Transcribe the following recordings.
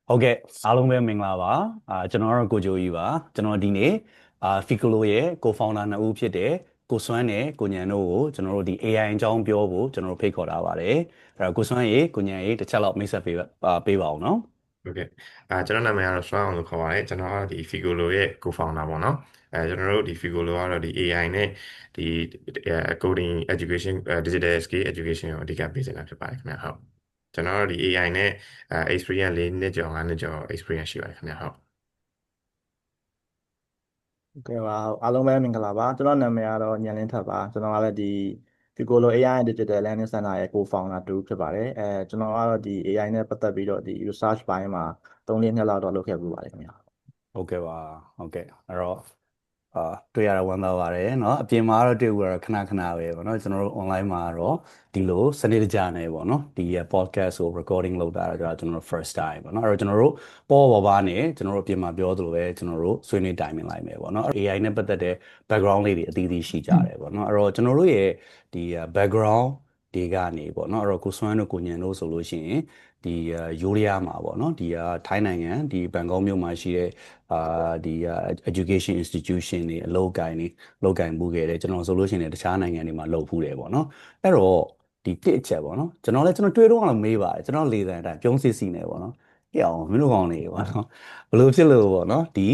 ဟုတ်ကဲ့အားလုံးပဲမင်္ဂလာပါကျွန်တော်ကတော့ကိုဂျိုကြီးပါကျွန်တော်ဒီနေ့Ficolo ရဲ့ co-founder နှစ်ဦးဖြစ်တဲ့ကိုစွမ်းနဲ့ကိုညံတို့ကိုကျွန်တော်တို့ဒီ AI အကြောင်းပြောဖို့ကျွန်တော်တို့ဖိတ်ခေါ်ထားပါတယ်အဲ့တော့ကိုစွမ်းရေကိုညံရေတစ်ချက်လောက်မိတ်ဆက်ပေးပါအောင်နော်ဟုတ်ကဲ့ကျွန်တော်နာမည်ကတော့ Swan အောင်လို့ခေါ်ပါတယ်ကျွန်တော်ကဒီ Figolo ရဲ့ co-founder ပေါ့နော်ကျွန်တော်တို့ဒီ Figolo ကတော့ဒီ AI နဲ့ဒီ coding education digital skill education ကိုအဓိကပေးနေတာဖြစ်ပါတယ်ခင်ဗျာဟုတ်ကျွန်တော်တို့ဒီ AI နဲ့experience 4 နှစ်ကျော်5 နှစ်ကျော် experience ရှိပါတယ်ခင်ဗျာဟုတ်โอเคပါအားလုံးပဲမင်္ဂလာပါကျွန်တော်နာမည်ကတော့ညံလင်းထပ်ပါကျွန်တော်ကလည်းဒီ Ficolo AI Digital Learning Center ရဲ့ co-founder တူဖြစ်ပါတယ်ကျွန်တော်ကတော့ဒီ AI နဲ့ပတ်သက်ပြီးတော့ဒီ research ဘိုင်းမှာ3-4နှစ်လောက်တော့လုပ်ခဲ့ပူပါတယ်ခင်ဗျာဟုတ်ကဲ့ပါဟုတ်ကဲ့အဲ့တော့အာတွေ့ရတာဝမ်းသာပါတယ်เนาะအပြင်မှာတော့တွေ့ဘူးတော့ခဏခဏပဲပေါ့เนาะကျွန်တော်တို့ online မှာတော့ဒီလိုစနစ်တကျနဲ့ပေါ့เนาะဒီ podcast ကို recording လုပ်တာတော့ကျွန်တော်တို့ first time ပေါ့เนาะအဲ့တော့ကျွန်တော်တို့ပေါ်ပါနဲ့ကျွန်တော်တို့အပြင်မှာပြောသလိုပဲကျွန်တော်တို့ဆွေးနွေးတိုင်ပင်လိုက်မယ်ပေါ့เนาะ AI နဲ့ပတ်သက်တဲ့ background လေးတွေအသီးသီးရှိကြတယ်ပေါ့เนาะအဲ့တော့ကျွန်တော်တို့ရဲ့ဒီ background တွေကနေပေါ့เนาะအဲ့တော့ကိုစွမ်းတို့ကိုညံတို့ဆိုလို့ရှိရင်ဒီယူရီးယားမှာပေါ့เนาะဒီထိုင်းနိုင်ငံဒီဘန်ကောက်မြို့မှာရှိတဲ့ဒီeducation institution တွေအလုပ်ကိုင်တွေလုပ်ကိုင်မှုခဲ့တယ်ကျွန်တော်ဆိုလို့ရှိရင်တခြားနိုင်ငံတွေမှာလုပ်ဖူးတယ်ပေါ့နော်အဲ့တော့ဒီတစ်အချက်ပေါ့နော်ကျွန်တော်တွေးတော့လည်းမေးပါတယ်ကျွန်တော်လေသံအတိုင်းပြုံးစစ်စီနေပေါ့နော်ဟဲ့အောင်မင်းတို့ကောင်းနေပေါ့နော်ဘယ်လိုဖြစ်လို့ပေါ့နော်ဒီ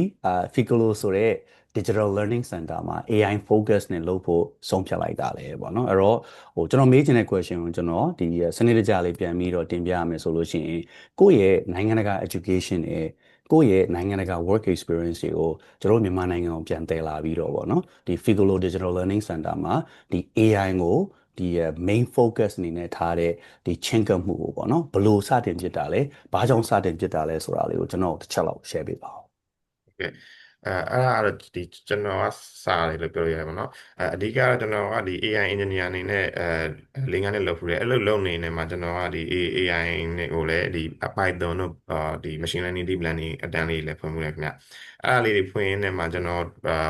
Ficolo ဆိုတဲ့ Digital Learning Center မှာ AI focus နဲ့လုပ်ဖို့ဆုံးဖြတ်လိုက်တာလေပေါ့နော်အဲ့တော့ကျွန်တော်မေးချင်တဲ့ question ကိုကျွန်တော်ဒီစနစ်တကျလေးပြန်ပြီးတော့တင်ပြရမယ်ဆိုလို့ရှိရင်ကိုယ့်ရဲ့နိုင်ငံတကာ education နဲ့ကိုယ့်ရဲ့နိုင်ငံတကာ work experience တွေကိုကျွန်တော်မြန်မာနိုင်ငံကိုပြန်တည်လာပြီးတော့ဗောနော်ဒီ Figolo Digital Learning Center မှာဒီ AI ကိုဒီ main focus အနေနဲ့ထားတဲ့ဒီချင်းကပ်မှုကိုဗောနော်ဘယ်လိုစတင်ဖြစ်တာလဲဘာကြောင့်စတင်ဖြစ်တာလဲဆိုတာလေးကိုကျွန်တော်တစ်ချက်လောက် share ပေးပါဦးကဲ့အဲ့ဒါကတော့ဒီကျွန်တော်ကစာတယ်လို့ပြောရမှာเนาะအဓိကတော့ကျွန်တော်ကဒီ AI engineer အနေနဲ့လင်းကားနဲ့လုပ်ဖူးတယ်အဲ့လိုလုပ်နေနေမှာကျွန်တော်ကဒီ AI နဲ့ကိုလည်းဒီ Python တို့ဒီ machine learning deep learning အတန်းလေးလည်းဖွင့်မှုတယ်ခင်ဗျအဲ့ဒါလေးတွေဖွင့်နေမှာကျွန်တော်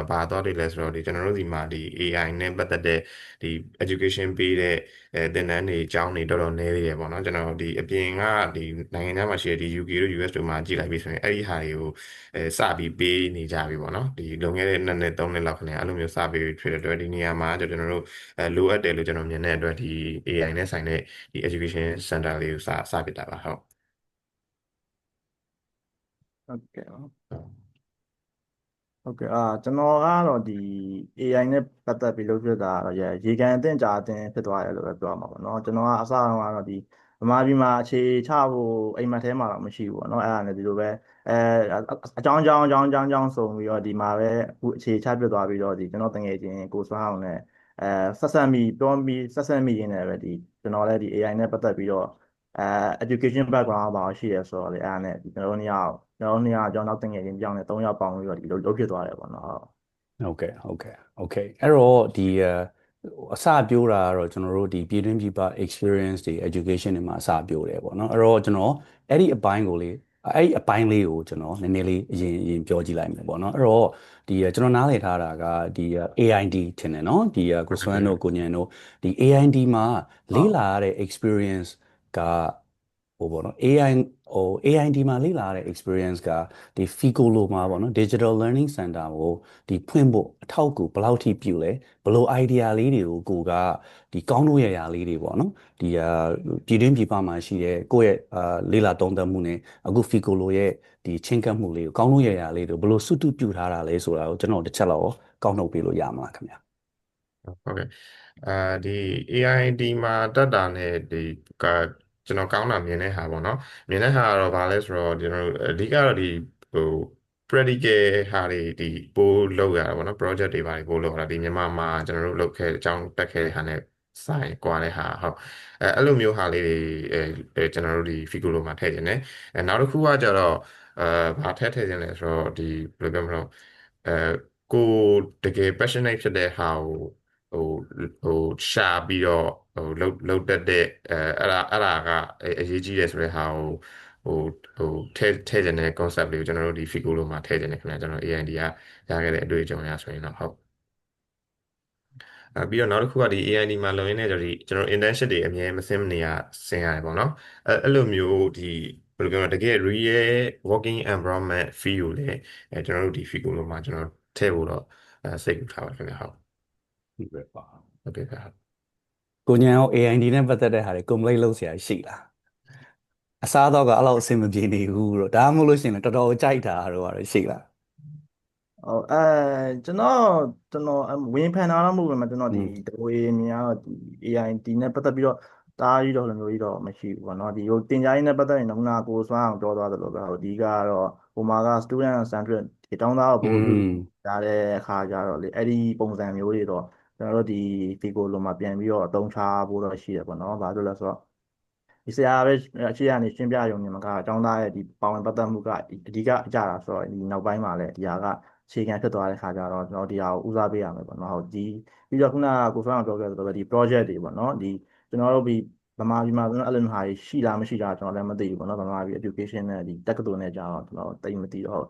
ဘာသွားတယ်လဲဆိုတော့ဒီကျွန်တော်တို့ဒီမှာဒီ AI နဲ့ပတ်သက်တဲ့ဒီ education ပေးတဲ့သင်တန်းတွေအကြောင်းတွေတော်တော်နည်းသေးတယ်ပေါ့နော်ကျွန်တော်ဒီအပြင်ကဒီနိုင်ငံခြားမှာရှိတဲ့ဒီ UK တို့ US တို့မှာကြည့်လိုက်ပြီဆိုရင်အဲ့ဒီဟာတွေကိုစပြီးပေးနေကြပြီပေါ့နော်ဒီလွန်ခဲ့တဲ့2 နှစ်3 နှစ်လောက်ခနဲ့အဲ့လိုမျိုးစပြီးဖြစ်တဲ့အတွက်ဒီနေရာမှာကျွန်တော်တို့လိုအပ်တယ်လို့ကျွန်တော်မြင်တဲ့အတွက်ဒီ AI နဲ့ဆိုင်တဲ့ဒီ education center လေးကိုစပစ်တာပါဟုတ်ဟုတ်ကဲ့ဟုတ်ကဲ့ကျွန်တော်ကတော့ဒီ AI နဲ့ပတ်သက်ပြီးလုပ်ဖြစ်တာတော့ရေကန်အသင့်ကြာအသင့်ဖြစ်သွားတယ်လို့ပဲပြောရမှာပေါ့နော်ကျွန်တော်ကအစကတော့ဒီဗမာပြည်မှာအခြေချဖို့အိမ်မက်ထဲမှာတော့မရှိဘူးပေါ့နော်အဲ့ဒါနဲ့ဒီလိုပဲအဲအကြောင်းဆိုပြီးတော့ဒီမှာပဲအခုအခြေချဖြစ်သွားပြီးတော့ဒီကျွန်တော်တငယ်ချင်းကိုစွမ်းအောင်နဲ့အဲဆက်ဆက်မိရင်းနဲ့ပဲဒီကျွန်တော်လည်းဒီ AI နဲ့ပတ်သက်ပြီးတော့အဲ education background ဘာရှိရဲဆိုတော့လေအဲ့ဒါနဲ့ဒီကျွန်တော်တို့နှစ်ယောက်ကျွန်တော်နောက်တငယ်ချင်းပြောင်းနေ3 ယောက်ပေါင်းပြီးတော့ဒီလိုလုပ်ဖြစ်သွားတယ်ပေါ့နော်ဟုတ်ကဲ့အဲ့တော့ဒီအစပြောတာကတော့ကျွန်တော်တို့ဒီပြည်တွင်းပြည်ပ experience တွေ education တွေမှာအစပြောတယ်ပေါ့နော်အဲ့တော့ကျွန်တော်အဲ့ဒီအပိုင်းကိုလေးအဲ့ဒီအပိုင်းလေးကိုကျွန်တော်နည်းနည်းလေးအရင်ပြောကြည့်လိုက်မယ်ပေါ့နော်အဲ့တော့ဒီကျွန်တော်နားလည်ထားတာကဒီ AID ထင်တယ်နော်ဒီကိုစွမ်းတို့ကိုညံတို့ဒီ AID မှာလေ့လာရတဲ့ experience ကဟိုပေါ့နော် AI ဟို AID မှာလေ့လာရတဲ့ experience ကဒီ Ficolo မှာပေါ့နော် Digital Learning Center ကိုဒီဖွင့်ဖို့အထောက်အကူဘယ်လောက်ထိပြုလဲဘယ်လို idea လေးတွေကိုကိုကဒီကောင်းလို့ရရာလေးတွေပေါ့နော်ဒီပြည်တွင်းပြည်ပမှာရှိတဲ့ကိုယ့်ရဲ့လေ့လာသုံးသပ်မှုနဲ့အခု Ficolo ရဲ့ဒီချင်းကပ်မှုလေးကိုကောင်းလို့ရရာလေးတွေဘယ်လိုစုတုပြုထားတာလဲဆိုတာကိုကျွန်တော်တစ်ချက်လောက်ကောက်နှုတ်ပေးလို့ရမှာလားခင်ဗျာဟုတ်ကဲ့ဒီ AID မှာတက်တာနဲ့ဒီကကျွန်တော်ကောင်းတာမြင်တဲ့ဟာပေါ့နော်မြင်တဲ့ဟာကတော့ဘာလဲဆိုတော့ကျွန်တော်တို့အဓိကတော့ဒီဟို practical ဟာတွေဒီပို့လောက်ရတာပေါ့နော် project တွေပါပို့လောက်ရတာဒီမြန်မာမှာကျွန်တော်တို့လုပ်ခဲ့အကြောင်းတက်ခဲ့တဲ့ဟာနဲ့ဆိုင်ကွာတဲ့ဟာဟုတ်အဲ့လိုမျိုးဟာလေးတွေကျွန်တော်တို့ဒီ Figolo မှာထည့်ခြင်းနဲ့နောက်တစ်ခုကကြတော့အဲဘာထည့်ခြင်းလဲဆိုတော့ဒီဘယ်လိုပြောမလို့အဲကိုတကယ် passionate ဖြစ်တဲ့ဟာကိုဟိုဟိုရှာပြီးတော့လှုပ်တက်တဲ့အဲ့ဒါကအရေးကြီးတယ်ဆိုတဲ့ဟာကိုဟိုထည့်ခြင်းတဲ့ concept လေးကိုကျွန်တော်တို့ဒီ Figolo မှာထည့်ခြင်းနဲ့ခင်ဗျာကျွန်တော် AID ကရခဲ့တဲ့အတွေ့အကြုံရဆိုရင်တော့ဟုတ်ပြီးတော့နောက်တစ်ခုကဒီ AID မှာလုံရင်းနဲ့ကျွန်တော် internship တွေအများမစင်းမနေရဆင်းရတယ်ပေါ့နော်အဲ့လိုမျိုးဒီ ဘယ်လိုပြောမလဲတကယ် real working environment feel ကိုလည်းကျွန်တော်တို့ဒီ feel လို့မှကျွန်တော်ထည့်ဖို့တော့စိတ်ကူထားပါခင်ဗျာဟုတ်ဟုတ်ကဲ့ပါဟုတ်ကဲ့ครับကိုညံရော AID နဲ့ပတ်သက်တဲ့ဟာတွေ complaint လုပ်เสียရှိလားအစားတော့ကအဲ့လိုအဆင်မပြေနေဘူးတော့ဒါမှမဟုတ်လို့ရှိရင်လည်းတော်တော်ကြိုက်တာတော့ရှိလားဟုတ်ကျွန်တော်ဝင်ဖန်တာတော့မဟုတ်ဘူးကျွန်တော်ဒီတကိုယ်မြင်ရတော့ဒီ AIT နဲ့ပတ်သက်ပြီးတော့တားကြီးတော့လိုမျိုးကြီးတော့မရှိဘူးပေါ့နော်ဒီဟိုတင် जा ရေးနဲ့ပတ်သက်ရင်တော့ခုနကကိုစွမ်းအောင်ပြောသွားသလိုပဲဟိုအဓိကကတော့ဟိုမှာက student centric ဒီတောင်းသားကိုပို့ပြီးကြားတဲ့အခါကျတော့လေအဲ့ဒီပုံစံမျိုးတွေတော့ကျွန်တော်တို့ဒီ Figo လိုမှာပြန်ပြီးတော့အသုံးချဖို့တော့ရှိတယ်ပေါ့နော်ဘာလို့လဲဆိုတော့ဒီဆရာပဲအခြေအနေရှင်းပြရုံနဲ့မကအကြောင်းသားရဲ့ဒီပါဝင်ပတ်သက်မှုကအဓိကအကြတာဆိုတော့ဒီနောက်ပိုင်းမှာလည်းဒီဟာကအခြေခံဖြစ်သွားတဲ့ခါကျတော့ကျွန်တော်ဒီဟာကိုဦးစားပေးရမယ်ပေါ့နော်ဟုတ်ဒီပြီးတော့ခုနကကိုဖန်အောင်ပြောခဲ့သလိုပဲဒီ project တွေပေါ့နော်ဒီကျွန်တော်တို့ဒီဗမာပြည်မှာကျွန်တော်အဲ့လိုဟာရှိလားမရှိလားကျွန်တော်လည်းမသိဘူးပေါ့နော်ဗမာပြည် education နဲ့ဒီတက္ကသိုလ်နဲ့ကြာတော့ကျွန်တော်တိတ်မသိတော့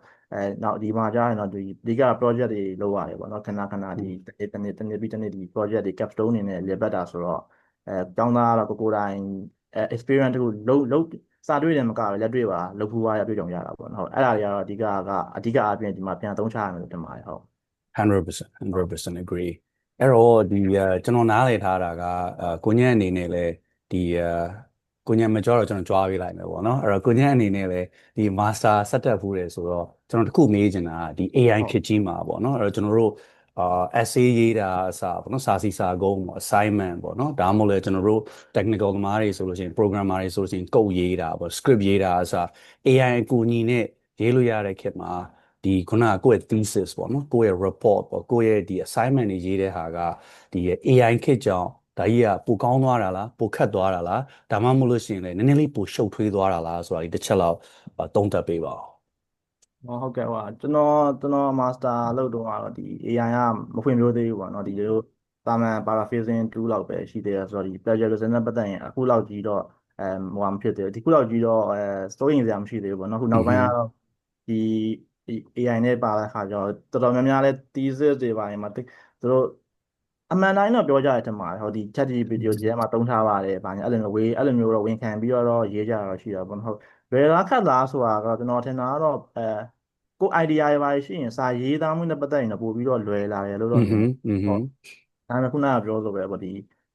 နောက်ဒီမှာကြာရင်တော့ဒီအဓိက project တွေလုပ်ရတယ်ပေါ့နော်ခဏခဏဒီတစ်နေ့ပြီးတစ်နေ့ဒီ project တွေ capstone အနေနဲ့လည်ပတ်တာဆိုတော့ကျောင်းသားကတော့ကိုယ်တိုင်experience တခုလုံးစာတွေ့တယ်မကပဲလက်တွေ့ပါလုပ်ဖူးရတွေ့ကြုံရတာပေါ့နော်အဲ့ဒါတွေကတော့အဓိကအားဖြင့်ဒီမှာပြန်သုံးချရမယ်လို့ထင်ပါတယ်ဟုတ်100% 100% agree အဲ့တော့ဒီကျွန်တော်နားလည်ထားတာကကိုညံ့အနေနဲ့လည်းဒီကိုညံ့မကြောတော့ကျွန်တော်ကြွားပေးလိုက်မယ်ပေါ့နော်အဲ့တော့ကိုညံ့အနေနဲ့လည်းဒီ master ဆက်တက်ဖူးတယ်ဆိုတော့ကျွန်တော်တခုမေးချင်တာဒီ AI ခေတ်ကြီးမှာပေါ့နော်အဲ့တော့ကျွန်တော်တို့essay ရေးတာအစားပေါ့နော်စာစီစာကုန်းပေါ့ assignment ပေါ့နော်ဒါမှမဟုတ်လဲကျွန်တော်တို့ technical သမားတွေဆိုလို့ရှိရင် programmer တွေဆိုလို့ရှိရင် code ရေးတာပေါ့ script ရေးတာအစား AI အကူအညီနဲ့ရေးလို့ရတဲ့ခေတ်မှာဒီခုနကကိုယ့်ရဲ့ thesis ပေါ့နော်ကိုယ့်ရဲ့ report ပေါ့ကိုယ့်ရဲ့ဒီ assignment တွေရေးတဲ့ဟာကဒီ AI ခေတ်ကြောင့်ဒါကြီးကပိုကောင်းသွားတာလားပိုခက်သွားတာလားဒါမှမဟုတ်လို့ရှိရင်လည်းနည်းနည်းလေးပိုရှုပ်ထွေးသွားတာလားဆိုတာဒီတစ်ချက်လောက်သုံးသပ်ပေးပါဦးဟုတ်ကဲ့ပါကျွန်တော် master လုပ်တော့ကတော့ဒီ AI ကမဖွင့်ပြသေးဘူးပေါ့နော်ဒီလိုတာမန် paraphrasing tool လောက်ပဲရှိသေးတယ်ဆိုတော့ဒီ plagiarism နဲ့ပတ်သက်ရင်အခုလောက်ကြီးတော့ဟိုမဖြစ်သေးဘူးဒီခုလောက်ကြီးတော့စိုးရိမ်စရာမရှိသေးဘူးပေါ့နော်ခုနောက်ပိုင်းကတော့ဒီ AI နဲ့ပါတဲ့ခါကျတော့တော်တော်များများလဲ thesis တွေပါရင်မှာသူတို့အမှန်တိုင်းတော့ပြောကြရတယ်ထင်ပါတယ်ဟိုဒီ ChatGPT ကိုဒီထဲမှာသုံးထားပါတယ်ဗာညာအဲ့လိုမျိုးတော့ဝန်ခံပြီးတော့ရေးကြတော့ရှိတာပေါ့နော်လွယ်လားခက်လားဆိုတာကတော့ကျွန်တော်ထင်တာကတော့ကို idea တွေပါရှိရင်စာရေးသားမှုနဲ့ပတ်သက်ရင်တော့ပို့ပြီးတော့လွယ်လာတယ်လို့တော့မြင်တယ်ဟုတ်ဒါပေမဲ့ခုနကပြောလို့ပဲပေါ့ဒီ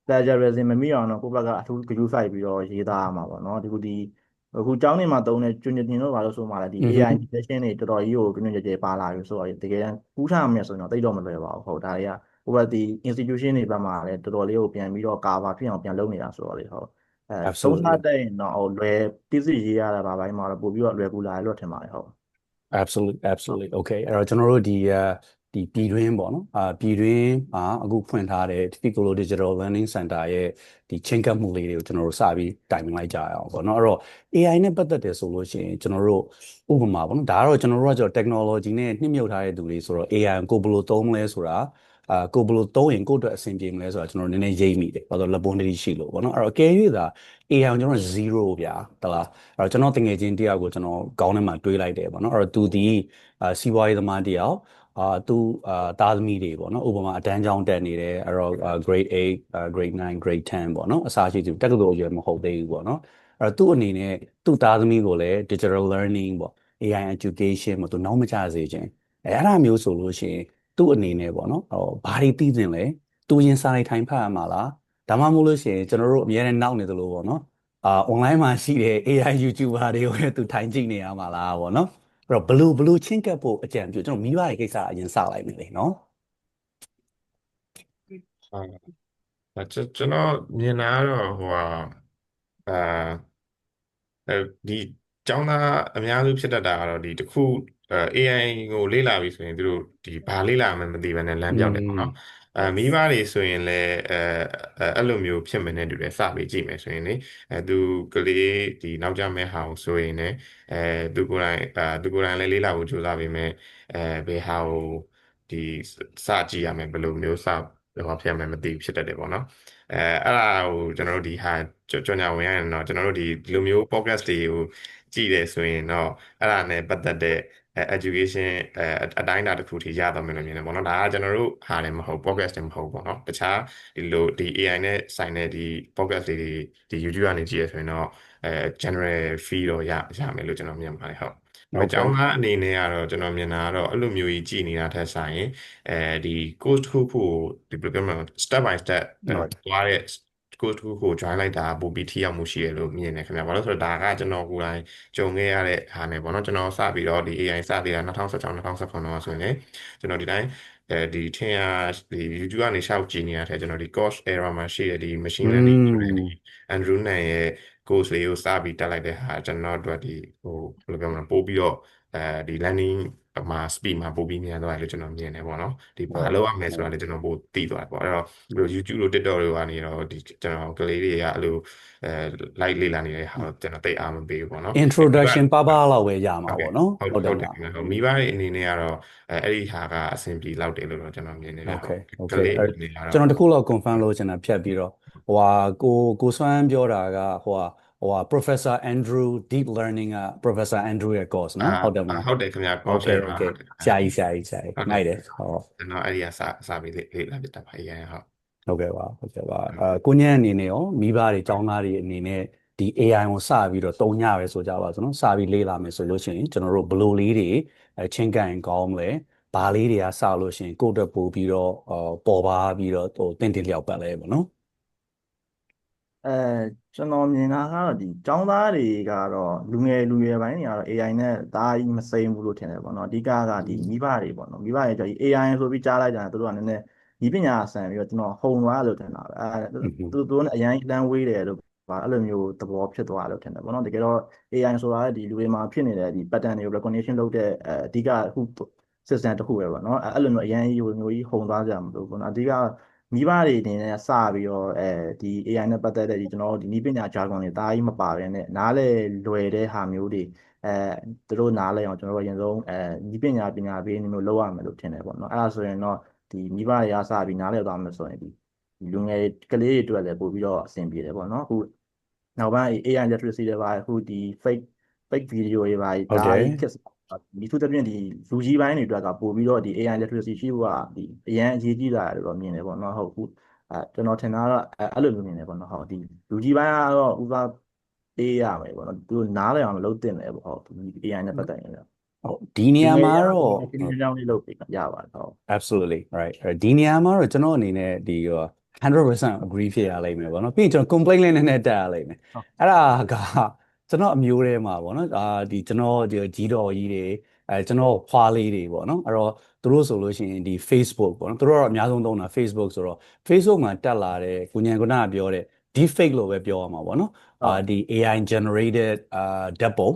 plagiarism မမိအောင်တော့ကိုယ့်ဘက်ကအထူးဂရုစိုက်ပြီးတော့ရေးသားရမှာပေါ့နော်ဒီအခုကျောင်းနေမှာသုံးတဲ့ကျွန်းကျင်တို့ဘာလို့ဆိုမှလဲဒီ AI detection တွေတော်တော်ကြီးကိုကျွန်းကျင်ကြဲပါလာပြီဆိုတော့တကယ်တမ်းကူးထားမှဆိုရင်တော့တိတ်တော့မလွယ်ပါဘူးဟုတ်ဒါတွေကဟိုဘက်ဒီ institution တွေဘက်မှာလည်းတော်တော်လေးကိုပြန်ပြီးတော့ cover ဖြစ်အောင်ပြန်လုပ်နေတာဆိုတော့လေဟုတ်သုံးထားတဲ့ရင်တော့လွယ်တိစိရေးရတာပါပိုင်းမှာတော့ပို့ပြီးတော့လွယ်ကူလာတယ်လို့ထင်ပါတယ်ဟုတ် absolutely okay အဲ့တော့ကျွန်တော်တို့ဒီပြည်တွင်းပေါ့နော်ပြည်တွင်းမှာအခုဖွင့်ထားတဲ့ Piccolo Digital Learning Center ရဲ့ဒီချင်းကပ်မှုလေးတွေကိုကျွန်တော်တို့စပြီးတိုင်ပင်လိုက်ကြရအောင်ပေါ့နော်အဲ့တော့ AI နဲ့ပတ်သက်တယ်ဆိုလို့ရှိရင်ကျွန်တော်တို့ဥပမာပေါ့နော်ဒါကတော့ကျွန်တော်တို့ကtechnology နဲ့နှိမ့်မြုပ်ထားတဲ့သူတွေဆိုတော့ AI ကိုဘယ်လိုသုံးမလဲဆိုတာကိုဘယ်လိုသုံးရင်ကိုယ့်အတွက်အဆင်ပြေမလဲဆိုတာကျွန်တော်နည်းနည်းရိပ်မိတယ်ဘာလို့လဲ laboratory ရှိလို့ပေါ့နော်အဲ့တော့အကယ်၍သာ AI ကိုကျွန်တော်0ဗျာတလားအဲ့တော့ကျွန်တော်တငယ်ချင်းတယောက်ကိုကျွန်တော်ခေါင်းထဲမှာတွေးလိုက်တယ်ပေါ့နော်အဲ့တော့သူဒီစီးပွားရေးသမားတယောက်သူသားသမီးတွေပေါ့နော်ဥပမာအတန်းကျောင်းတက်နေတယ်အဲ့တော့ grade 8 grade 9 grade 10ပေါ့နော်အစားရှိသူတက္ကသိုလ်အရွယ်မဟုတ်သေးဘူးပေါ့နော်အဲ့တော့သူ့အနေနဲ့သူ့သားသမီးကိုလည်း digital learning ပေါ့ AI education ပေါ့သူနောက်မကျစေခြင်းအဲ့ဒါမျိုးဆိုလို့ရှိရင်သူ့အနေနဲ့ပေါ့နော်ဟိုဘာတွေသိသင်လဲသူရင်စာတွေထိုင်ဖတ်ရမှာလားဒါမှမဟုတ်လို့ရှိရင်ကျွန်တော်တို့အများနဲ့နောက်နေသလိုပေါ့နော်online မှာရှိတဲ့ AI YouTuber တွေကိုလည်းသူထိုင်ကြည့်နေရမှာလားပေါ့နော်အဲ့တော့ဘလူချင်းကပ်ဖို့အကြံပြုကျွန်တော်မိဘရဲ့ကိစ္စအရင်စလိုက်မယ်လေနော်ကျွန်တော်မြင်တာကတော့ဟိုဟာအာဒီကျောင်းသားအများစုဖြစ်တတ်တာကတော့ဒီတစ်ခုAI ကိုလေ့လာပြီဆိုရင်သူတို့ဒီဘာလေ့လာမှမသိဘဲနဲ့လမ်းပြောင်းတယ်ပေါ့နော်မိဘတွေဆိုရင်လည်းအဲ့လိုမျိုးဖြစ်မယ်နဲ့တူတယ်စပြီးကြည့်မယ်ဆိုရင်လေသူကလေးဒီနောက်ကျမဲ့ဟာကိုဆိုရင်လည်းသူကိုယ်တိုင်လည်းလေ့လာဖို့ကြိုးစားပေမဲ့ဘယ်ဟာကိုဒီစကြည့်ရမယ်ဘယ်လိုမျိုးစဟောဖြစ်ရမယ်မသိဘူးဖြစ်တတ်တယ်ပေါ့နော်အဲ့ဒါကိုကျွန်တော်တို့ဒီဟာကြော်ညာဝင်ရရင်တော့ကျွန်တော်တို့ဒီလိုမျိုး podcast တွေကိုကြည့်တယ်ဆိုရင်တော့အဲ့ဒါနဲ့ပတ်သက်တဲ့ education အတိုင်းအတာတစ်ခုထိရတော့မယ်လို့မြင်တယ်ပေါ့နော်ဒါကကျွန်တော်တို့ဟာလည်းမဟုတ် podcast တွေမဟုတ်ပေါ့နော်တခြားဒီလိုဒီ AI နဲ့ဆိုင်တဲ့ဒီ podcast တွေဒီ YouTube ကနေကြည့်ရဆိုရင်တော့general fee တော့ရမယ်လို့ကျွန်တော်မြင်ပါတယ်ဟုတ်ဒီအကြောင်းသားအနေနဲ့ကတော့ကျွန်တော်မြင်တာကတော့အဲ့လိုမျိုးကြီးကြည်နေတာထက်ဆိုင်ရင်ဒီ course တစ်ခုခုဒီ program step by step သွားတဲ့ course တစ်ခုခု join လိုက်တာပိုပြီးထိရောက်မှုရှိရလို့မြင်တယ်ခင်ဗျာဘာလို့ဆိုတော့ဒါကကျွန်တော်ကိုယ်တိုင်ကြုံခဲ့ရတဲ့ဟာနဲ့ပေါ့နော်ကျွန်တော်စပြီးတော့ဒီ AI စသေးတာ2016 2019တော့ဆိုရင်လေကျွန်တော်ဒီတိုင်းဒီထင်ရဒီ YouTube ကနေရှောက်ကြည့်နေတာထဲကျွန်တော်ဒီ course error မှာရှိတဲ့ဒီ machine learning ဆိုတဲ့ဒီ Andrew Nan ရဲ့ course လေးကိုစပြီးတက်လိုက်တဲ့ဟာကျွန်တော်တို့ဒီဟိုဘယ်လိုပြောမလဲပို့ပြီးတော့ဒီ learning မှာ speed မှာပို့ပြီးမြန်သွားတယ်လို့ကျွန်တော်မြင်တယ်ပေါ့နော်ဒီဘာလို့ရမယ်ဆိုတာလည်းကျွန်တော်ပို့သိသွားတယ်ပေါ့အဲ့တော့ YouTube တို့ TikTok တို့ကနေတော့ဒီကျွန်တော်ကလေးတွေကအဲ့လိုလိုက်လေ့လာနေတဲ့ဟာကျွန်တော်သိအားမပေးဘူးပေါ့နော် introduction ပါလောက်ပဲရမှာပေါ့နော် ဟုတ်တယ်မိဘတွေအနေနဲ့ကတော့အဲ့ဒီဟာကအဆင်ပြေလောက်တယ်လို့တော့ကျွန်တော်မြင်နေတယ် okay ကလေးအနေနဲ့ကတော့ကျွန်တော်တခုလောက် confirm လုပ်ချင်တာဖြတ်ပြီးတော့ဟိုဟာကိုစွမ်းပြောတာကဟိုဟာProfessor Andrew Deep Learning က Professor Andrew ရဲ့ course နော်ဟုတ်တယ်မလားဟုတ်တယ်ခင်ဗျာ course okay ဆရာကြီးနိုင်တယ်ဟုတ်ကျွန်တော်အဲ့ဒီကစပြီးလေ့လာပြတတ်ပါရဲ့ဟုတ်ကဲ့ပါကိုညံ့အနေနဲ့ရောမိဘတွေကျောင်းသားတွေအနေနဲ့ဒီ AI ကိုစပြီးတော့တုံညပဲဆိုကြပါစို့နော်စပြီးလေ့လာမယ်ဆိုလို့ရှိရင်ကျွန်တော်တို့ဘယ်လိုလေးတွေချင်းကန်ကောင်းမလဲဘာလေးတွေကစလို့ရှိရင်ကိုယ့်အတွက်ပို့ပြီးတော့ပေါ်ပါပြီးတော့ဟိုတင့်လျောက်ပတ်လဲပေါ့နော်အဲကျွန်တော်မြင်တာကတော့ဒီចောင်းသားတွေကတော့လူငယ်ပိုင်းတွေကတော့ AI နဲ့ဒါကြီးမစိမ့်ဘူးလို့ထင်တယ်ပေါ့နော်အဓိကဒီမိဘတွေပေါ့နော်မိဘတွေကျတော့ဒီ AI ဆိုပြီးကြားလိုက်ကြတယ်သူတို့ကနည်းနည်းဒီပညာဆန်ပြီးတော့ကျွန်တော်ဟုံသွားလို့ထင်တာပဲသူတို့နဲ့အရင်တန်းဝေးတယ်လို့ပါအဲ့လိုမျိုးသဘောဖြစ်သွားလို့ထင်တယ်ပေါ့နော်တကယ်တော့ AI ဆိုတာဒီလူတွေမှာဖြစ်နေတဲ့ဒီ pattern တွေကို recognition လုပ်တဲ့အဓိကအခု system တစ်ခုပဲပေါ့နော်အဲ့လိုမျိုးအရင်ကြီးမျိုးကြီးဟုံသွားကြမှာမလို့ပေါ့နော်အဓိကမိဘတွေအနေနဲ့စပြီးတော့ဒီ AI နဲ့ပတ်သက်တဲ့ဒီကျွန်တော်တို့ဒီနည်းပညာ jargon တွေဒါကြီးမပါဘဲနဲ့နားလေလွယ်တဲ့ဟာမျိုးတွေသူတို့နားလဲအောင်ကျွန်တော်တို့အရင်ဆုံးနည်းပညာပေးနေမျိုးလုပ်ရမယ်လို့ထင်တယ်ပေါ့နော်အဲ့ဒါဆိုရင်တော့ဒီမိဘတွေကစပြီးနားလဲသွားမယ်ဆိုရင်ဒီလူငယ်ကလေးတွေအတွက်လည်းပို့ပြီးတော့အဆင်ပြေတယ်ပေါ့နော်အခုနောက်ပိုင်း AI literacy တွေပါအခုဒီ fake video တွေပါဒါကြီးခက်ဒီသူတစ်ပြင်းဒီလူကြီးပိုင်းတွေအတွက်ကပို့ပြီးတော့ဒီ AI literacy ရှိဖို့ကဒီအရန်အရေးကြီးတာလို့တော့မြင်တယ်ပေါ့နော်ဟုတ်ခုကျွန်တော်ထင်တာတော့အဲ့လိုမျိုးမြင်တယ်ပေါ့နော်ဟုတ်ဒီလူကြီးပိုင်းကတော့ဥစားပေးရမယ်ပေါ့နော်သူနားလည်အောင်လုပ်တင်တယ်ပေါ့ဟုတ်ဒီ AI နဲ့ပတ်သက်ရင်ဟုတ်ဒီနေရာမှာတော့ဒီနေရာလေးလုပ်ပေးရပါတယ်ဟုတ် absolutely right ဒီနေရာမှာတော့ကျွန်တော်အနေနဲ့ဒီ100% agree ဖြစ်ရလိမ့်မယ်ပေါ့နော်ပြီးရင်ကျွန်တော် complaint လေးနည်းနည်းတက်ရလိမ့်မယ်အဲ့ဒါကကျွန်တော်အမျိုးထဲမှာပေါ့နော်ဒီကျွန်တော်ဒီကြီးတော်ကြီးတွေကျွန်တော်ဖွာလေးတွေပေါ့နော်အဲ့တော့သူတို့ဆိုလို့ရှိရင်ဒီ Facebook ပေါ့နော်သူတို့ကတော့အများဆုံးသုံးတာ Facebook ဆိုတော့ Facebook မှာတက်လာတဲ့ကိုညံကနာပြောတဲ့ deepfake လို့ပဲပြောရမှာပေါ့နော်ဒီ AI generated ဓာတ်ပုံ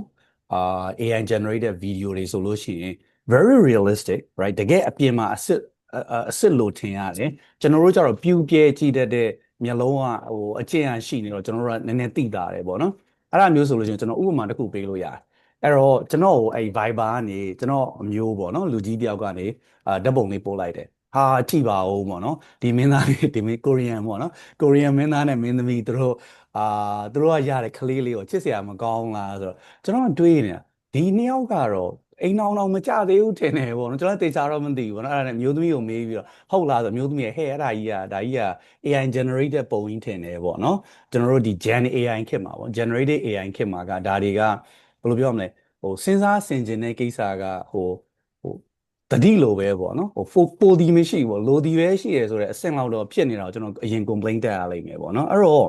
AI generated video တွေဆိုလို့ရှိရင် very realistic right တကယ်အပြင်မှာအစ်လို့ထင်ရတယ်ကျွန်တော်တို့ကျတော့ပြူပြဲကြည့်တတ်တဲ့မျက်လုံးကဟိုအကျင့်အရှိနေတော့ကျွန်တော်တို့ကနည်းနည်းသိတာတယ်ပေါ့နော်အဲ့ဒါမျိုးဆိုလို့ရှိရင်ကျွန်တော်ဥပမာတစ်ခုပေးလို့ရတယ်အဲ့တော့ကျွန်တော်အဲ့ Viber ကနေကျွန်တော်အမျိုးပေါ့နော်လူကြီးတယောက်ကနေဓာတ်ပုံလေးပို့လိုက်တယ်ဟာကြည့်ပါဦးပေါ့နော်ဒီမင်းသားလေးဒီကိုရီးယန်ပေါ့နော်ကိုရီးယန်မင်းသားနဲ့မင်းသမီးသူတို့ကရတဲ့ကလေးလေးကိုချစ်စရာမကောင်းလားဆိုတော့ကျွန်တော်တွေးနေတာဒီနှစ်ယောက်ကတော့အိမ်အောင်မကြသေးဘူးထင်တယ်ပေါ့နော်ကျွန်တော်တေချာတော့မသိဘူးပေါ့နော်အဲ့ဒါနဲ့မျိုးသမီးကိုမေးပြီးတော့ဟုတ်လားဆိုမျိုးသမီးရဲ့ဟဲ့အဲ့ဒါကြီးက AI generated ပုံရင်းထင်တယ်ပေါ့နော်ကျွန်တော်တို့ဒီ Gen AI ခေတ်မှာပေါ့ generated AI ခေတ်မှာကဒါတွေကဘယ်လိုပြောရမလဲဟိုစဉ်းစားဆင်ခြင်တဲ့ကိစ္စကဟိုတတိလိုပဲပေါ့နော်ဟိုပိုဒီမရှိပေါ့လိုဒီပဲရှိရဆိုတဲ့အဆင့်လောက်တော့ဖြစ်နေတာကိုကျွန်တော်အရင် complaint တက်ရလိမ့်မယ်ပေါ့နော်အဲ့တော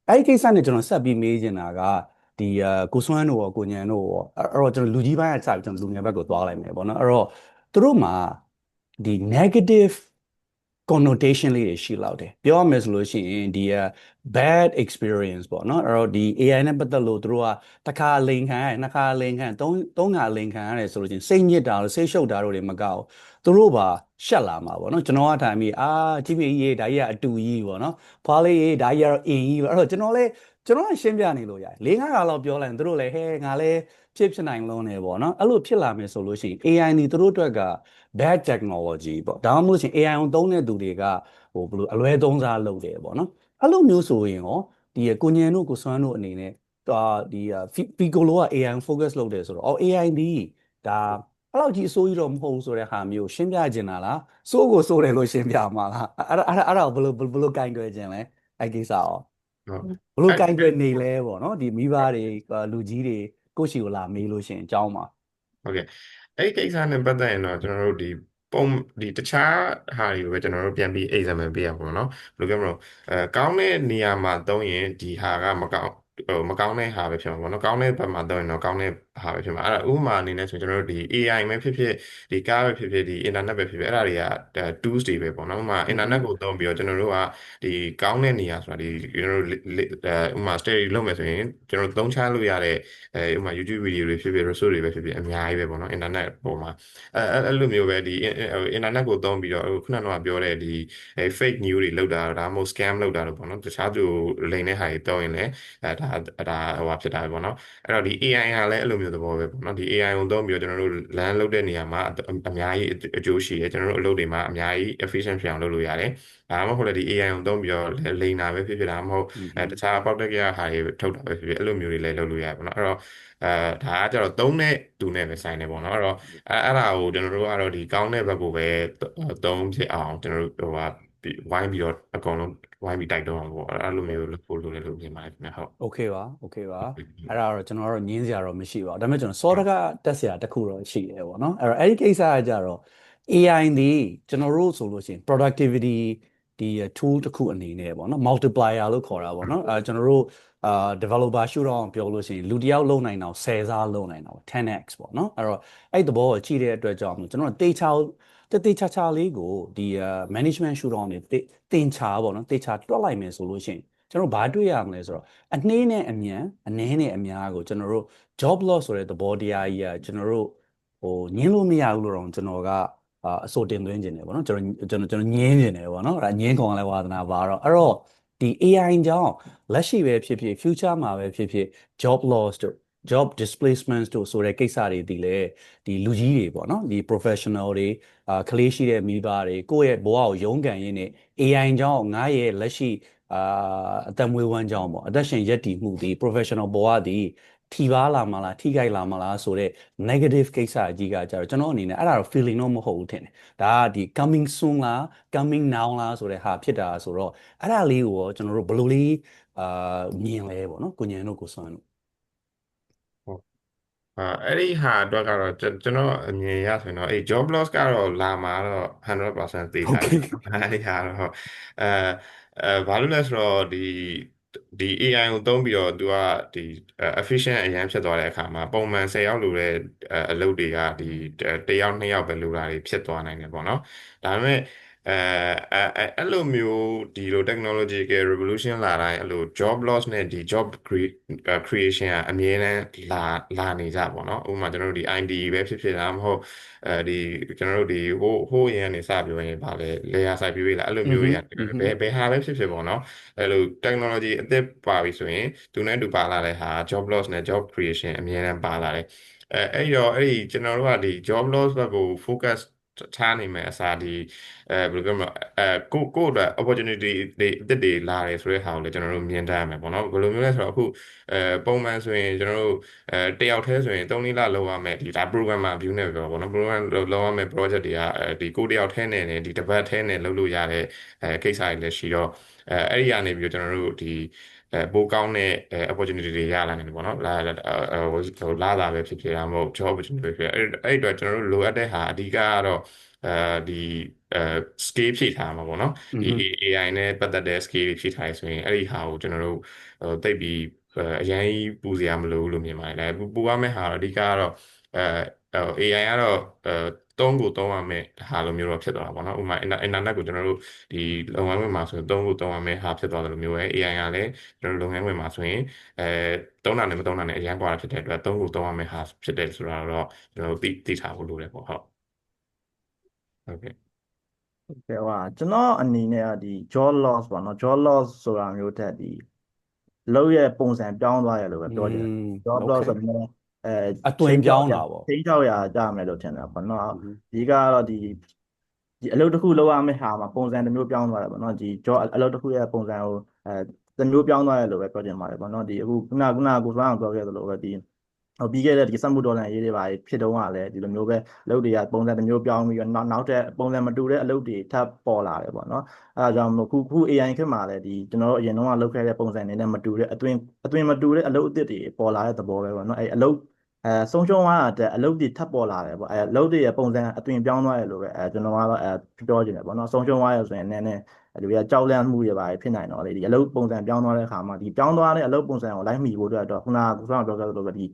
့အဲ့ဒီကိစ္စနဲ့ကျွန်တော်ဆက်ပြီးမေးချင်တာကဒီကိုစွမ်းတို့ရောကိုညံတို့ရောအဲ့တော့ကျွန်တော်လူကြီးပိုင်းကစပြီးကျွန်တော်လူငယ်ဘက်ကိုသွားလိုက်မယ်ပေါ့နော်အဲ့တော့သူတို့မှာဒီ negative connotation လေးတွေရှိလောက်တယ်ပြောရမယ်ဆိုလို့ရှိရင်ဒီbad experience ပေါ့နော်အဲ့တော့ဒီ AI နဲ့ပတ်သက်လို့သူတို့ကတစ်ခါလိန်ခံရတယ်နှစ်ခါလိန်ခံသုံးခါလိန်ခံရတယ်ဆိုလို့ရှိရင်စိတ်ညစ်တာလို့စိတ်ရှုပ်တာတို့တွေမကောက်သူတို့ပါရှက်လာမှာပေါ့နော်ကျွန်တော်ကထိုင်ပြီးကြည့်ပြီးရေးဒါကြီးကအတူကြီးပေါ့နော်ဖွားလေးရေးဒါကြီးကတော့အင်ကြီးပဲအဲ့တော့ကျွန်တော်ရှင်းပြနေလို့ရတယ်၄-၅ခါလောက်ပြောလိုက်ရင်သူတို့လည်းဟဲငါလည်းဖြစ်နိုင်လုံးနေပေါ့နော်အဲ့လိုဖြစ်လာမယ်ဆိုလို့ရှိရင် AI นี่သူတို့အတွက်က bad technology ပေါ့ဒါမှမဟုတ်ရှင် AI ကိုသုံးတဲ့သူတွေကဟိုဘယ်လိုအလွဲသုံးစားလုပ်တယ်ပေါ့နော်အဲ့လိုမျိုးဆိုရင်ရောဒီကိုညံတို့ကိုစွမ်းတို့အနေနဲ့ဒီPiccolo က AI focus လုပ်တယ်ဆိုတော့AI ဒီဒါ အဲ့လောက်ကြီးအစိုးရတော့မဟုတ်ဘူးဆိုတဲ့ဟာမျိုးရှင်းပြခြင်းလားစိုးကိုစိုးတယ်လို့ရှင်းပြမှာလားအဲ့ဒါကိုဘယ်လိုကင်တွယ်ခြင်းလဲအဲ့ကိစ္စရော ဟုတ် ဘလို့ အဲ့ ကင်တွယ်နေလဲပေါ့နော်ဒီမိဘတွေလူကြီးတွေကိုယ့်ရှိကိုလာမေးလို့ရှိရင်အကြောင်းပါ ဟုတ်ကဲ့အဲ့ဒီကိစ္စနဲ့ပတ်သက်ရင်တော့ကျွန်တော်တို့ဒီတခြားဟာတွေကိုပဲကျွန်တော်တို့ပြန်ပြီး example ပေးရပါတော့เนาะဘယ်လိုပြောမလို့ကောင်းတဲ့နေရာမှာသုံးရင်ဒီဟာကမကောင်းတဲ့ဟာပဲဖြစ်မှာပေါ့နော်ကောင်းတဲ့ဘက်မှာသုံးရင်တော့ကောင်းတဲ့ဟာပဲဖြစ်မှာအဲ့ဒါဥပမာအနေနဲ့ဆိုကျွန်တော်တို့ဒီ AI ပဲဖြစ်ဖြစ်ဒီကားပဲဖြစ်ဖြစ်ဒီ internet ပဲဖြစ်ဖြစ်အဲ့ဒါတွေက tools တွေပဲပေါ့နော်ဥပမာ internet ကိုသုံးပြီးတော့ကျွန်တော်တို့ကဒီကောင်းတဲ့နေရာဆိုတာဒီကျွန်တော်တို့ဥပမာ study လုပ်မယ်ဆိုရင်ကျွန်တော်တို့သုံးချလို့ရတဲ့ဥပမာ YouTube video တွေဖြစ်ဖြစ် resource တွေပဲဖြစ်ဖြစ်အများကြီးပဲပေါ့နော် internet ပေါ်မှာအဲ့လိုမျိုးပဲဒီ internet ကိုသုံးပြီးတော့ခုနကပြောတဲ့ဒီ fake news တွေလောက်တာဒါမှမဟုတ် scam လောက်တာတော့ပေါ့နော်တခြားသူလိမ်တဲ့ဟာတွေသုံးရင်လည်းဒါဟိုဖြစ်တာပဲပေါ့နော်အဲ့တော့ဒီ AI ကလည်းအဲ့လိုမျိုးသဘောပဲပေါ့နော်ဒီ AI ကိုသုံးပြီးတော့ကျွန်တော်တို့လမ်းလုပ်တဲ့နေရာမှာအများကြီးအကျိုးရှိတယ်ကျွန်တော်တို့အလုပ်တွေမှာအများကြီး efficient ဖြစ်အောင်လုပ်လို့ရတယ်ဒါမှမဟုတ်လည်းဒီ AI ကိုသုံးပြီးတော့လိမ်တာပဲဖြစ်ဖြစ်ဒါမှမဟုတ်တခြားပေါက်တက်ကြဟာတွေထုတ်တာပဲဖြစ်ဖြစ်အဲ့လိုမျိုးတွေလည်းလုပ်လို့ရတယ်ပေါ့နော်အဲ့တော့ဒါကကျတော့သုံးတဲ့သူနဲ့ပဲဆိုင်တယ်ပေါ့နော်အဲ့တော့အဲ့ဒါကိုကျွန်တော်တို့ကတော့ဒီကောင်းတဲ့ဘက်ကိုပဲသုံးဖြစ်အောင်ကျွန်တော်တို့ဝိုင်းပြီးတော့အကုန်လုံးဝိုင်းပြီးတိုက်တော့အောင်ပေါ့အဲ့လိုမျိုးလုပ်ဖို့လိုတယ်လို့မြင်ပါတယ်ခင်ဗျဟုတ် โอเคပါအဲ့ဒါတော့ကျွန်တော်တို့ညင်းစရာတော့မရှိပါဘူးဒါပေမဲ့ကျွန်တော်စောတကတက်စရာတစ်ခုတော့ရှိတယ်ပေါ့နော်အဲ့ဒီကိစ္စကကြတော့ AI ဒီကျွန်တော်တို့ဆိုလို့ရှိရင် productivity ဒီ tool တစ်ခုအနေနဲ့ပေါ့နော် multiplier လို့ခေါ်တာပေါ့နော်ကျွန်တော်တို့developer ရှုတော့ပြောလို့ရှိရင်လူတစ်ယောက်လုံနိုင်တော့10စားလုံနိုင်တော့ 10x ပေါ့နော်အဲ့တော့အဲ့သဘောကိုကြည့်တဲ့အတွက်ကြောင့်ကျွန်တော်တေချာချာလေးကိုဒီ management ရှုတော့နေတင်ချာပေါ့နော်တေချာတွက်လိုက်မယ်ဆိုလို့ရှိရင်ကျွန်တော်ဘာတွေ့ရမလဲဆိုတော့အနှေးနဲ့အမြန်အနည်းနဲ့အများကိုကျွန်တော်တို့ job loss ဆိုတဲ့သဘောတရားကြီးကကျွန်တော်တို့ညင်းလို့မရဘူးလို့တော့ကျွန်တော်ကအစိုးတင်သွင်းခြင်းတယ်ပေါ့နော်ကျွန်တော်ညင်းခြင်းတယ်ပေါ့နော်အဲ့ဒါညင်းကောင်လည်းဝါသနာပါတော့အဲ့တော့ဒီ AI ကြောင့်လက်ရှိပဲဖြစ်ဖြစ် future မှာပဲဖြစ်ဖြစ် job loss တို့ job displacement တို့ဆိုတဲ့ကိစ္စတွေဒီလေဒီလူကြီးတွေပေါ့နော်ဒီ professional တွေကလေးရှိတဲ့မိဘတွေကိုယ့်ရဲ့ဘဝကိုရုန်းကန်ရင်းနဲ့ AI ကြောင့်ငါရဲ့လက်ရှိအသက်မွေးဝမ်းကြောင်းပေါ့အသက်ရှင်ရပ်တည်မှုဒီ professional ဘဝဒီထိပါလာမလားထိခိုက်လာမလားဆိုတဲ့ negative ကိစ္စအကြီးကကြတော့ကျွန်တော်အနေနဲ့အဲ့ဒါတော့ feeling တော့မဟုတ်ဘူးထင်တယ်ဒါကဒီ coming soon လား coming now လားဆိုတဲ့ဟာဖြစ်တာဆိုတော့အဲ့ဒါလေးကိုကျွန်တော်တို့ဘယ်လိုလေးမြင်လဲပေါ့နော်ကိုညံတို့ကိုစွမ်းတို့အဲ့ဒီဟာအတွက်ကတော့ကျွန်တော်အမြင်ရဆိုရင်တော့job loss ကတော့လာမှာတော့100%သေချာတယ်အဲ့ဒီဟာတော့ဘာလို့လဲဆိုတော့ဒီ AI ကိုသုံးပြီးတော့သူကဒီ efficient အရန်ဖြစ်သွားတဲ့အခါမှာပုံမှန်10ယောက်လိုတဲ့အလုပ်တွေကဒီ1ယောက်2ယောက်ပဲလိုတာတွေဖြစ်သွားနိုင်တယ်ပေါ့နော်ဒါပေမဲ့အဲ့လိုမျိုးဒီလို technological revolution လာတိုင်းအဲ့လို job loss နဲ့ဒီ job creation ကအမြဲတမ်းလာနေကြပေါ့နော်ဥပမာကျွန်တော်တို့ဒီ IT ပဲဖြစ်ဖြစ်တာမဟုတ်ဒီကျွန်တော်တို့ဒီဟိုးရန်နေစပြောရင်ဗာလဲလေယာစိုက်ပြီးလားအဲ့လိုမျိုးရဘယ်ဟာပဲဖြစ်ဖြစ်ပေါ့နော်အဲ့လို technology အသစ်ပါပြီဆိုရင်သူနဲ့တူပါလာတဲ့ဟာ job loss နဲ့ job creation အမြဲတမ်းပါလာတယ်အဲ့တော့အဲ့ဒီကျွန်တော်တို့ကဒီ job loss ဘက်ကို focus ထားနိုင်မယ်အစားဒီဘယ်လိုပြောမလဲကိုအတွက် opportunity တွေအသစ်တွေလာတယ်ဆိုတဲ့ဟာကိုလည်းကျွန်တော်တို့မြင်တတ်ရမယ်ပေါ့နော်ဘယ်လိုမျိုးလဲဆိုတော့အခုပုံမှန်ဆိုရင်ကျွန်တော်တို့တယောက်တည်းဆိုရင်3လလောက်ရမယ်ဒီဒါ programmer view နဲ့ပြောပေါ့နော် program လောက်ရမယ် project တွေကဒီကိုတယောက်တည်းနဲ့ဒီတစ်ပတ်တည်းနဲ့လုပ်လို့ရတဲ့ကိစ္စတွေလည်းရှိတော့အဲ့ဒီကနေပြီးတော့ကျွန်တော်တို့ဒီပိုကောင်းတဲ့ opportunity တွေရလာနေတယ်ပေါ့နော်လာတာပဲဖြစ်ဖြစ်တာမဟုတ် job opportunity ပဲဖြစ်အဲ့အတွက်ကျွန်တော်တို့လိုအပ်တဲ့ဟာအဓိကကတော့ဒီ scale ဖြည့်ထားမှာပေါ့နော်ဒီ AI နဲ့ပတ်သက်တဲ့ scale ဖြည့်ထားရဆိုရင်အဲ့ဒီဟာကိုကျွန်တော်တို့သိပ်ပြီးအရင်ပူစရာမလိုဘူးလို့မြင်ပါတယ်ပူရမယ့်ဟာအဓိကကတော့AI ကတော့သုံးရမယ်ဟာလိုမျိုးတော့ဖြစ်သွားတာပေါ့နော်ဥပမာ internet ကိုကျွန်တော်တို့ဒီလုပ်ငန်းဝင်မှာဆိုရင်သုံးရမယ်ဟာဖြစ်သွားတယ်လို့မျိုးပဲ AI ကလည်းကျွန်တော်တို့လုပ်ငန်းဝင်မှာဆိုရင်သုံးတာနဲ့မသုံးတာနဲ့အရင်ကွာဖြစ်တဲ့အတွက်သုံးရမယ်ဟာဖြစ်တယ်ဆိုတာတော့ကျွန်တော်တို့သိထားဖို့လိုတယ်ပေါ့ဟုတ်ကဲ့ကျွန်တော်အနေနဲ့ဒီ job loss ပေါ့နော် job loss ဆိုတာမျိုးတက်ဒီလောက်ရဲ့ပုံစံပြောင်းသွားရလို့ပဲပြောချင်တယ် job loss ဆိုတော့အသွင်ပြောင်းတာပေါ့ချင်း600ကြမယ်လို့ထင်တာပေါ့နော်ဒီကတော့ဒီအလုပ်တစ်ခုလုပ်ရမယ့်ဟာမှာပုံစံတစ်မျိုးပြောင်းသွားတယ်ပေါ့နော်ဒီ job အလုပ်တစ်ခုရဲ့ပုံစံကိုတစ်မျိုးပြောင်းသွားရလို့ပဲပြောချင်ပါတယ်ပေါ့နော်ဒီအခုခုနကိုစွမ်းအောင်ပြောခဲ့သလိုပဲဒီ ပြီးခဲ့တဲ့ဒီစက်မှုတော်လှန်ရေးတွေပါဖြစ်တုန်းကလည်းဒီလိုမျိုးပဲအလုပ်တွေကပုံစံတစ်မျိုးပြောင်းပြီးတော့နောက်တဲ့ပုံစံမတူတဲ့အလုပ်တွေထပ်ပေါ်လာတယ်ပေါ့နော်အဲဒါကြောင့်မလို့ခု AI ခေတ်မှာလည်းဒီကျွန်တော်တို့အရင်တုန်းကလုပ်ခဲ့တဲ့ပုံစံတွေနဲ့မတူတဲ့အသွင်မတူတဲ့အလုပ်အသစ်တွေပေါ်လာတဲ့သဘောပဲပေါ့နော်အလုပ်ဆုံးရှုံးသွားတဲ့အလုပ်တွေထပ်ပေါ်လာတယ်ပေါ့အလုပ်တွေရဲ့ပုံစံအသွင်ပြောင်းသွားတယ်လို့ပဲကျွန်တော်ကတော့ပြောချင်တယ်ပေါ့နော်ဆုံးရှုံးသွားရဆိုရင်နည်းနည်းလူတွေကကြောက်လန့်မှုတွေပါဖြစ်နိုင်တော့လေဒီအလုပ်ပုံစံပြောင်းသွားတဲ့အခါမှာဒီပြောင်းသွားတဲ့အလုပ်ပုံစံကိုလိုက်မီဖို့အတွက်တော့ခုနကကိုဆောင်ပြောခဲ့သလိုပဲဒီ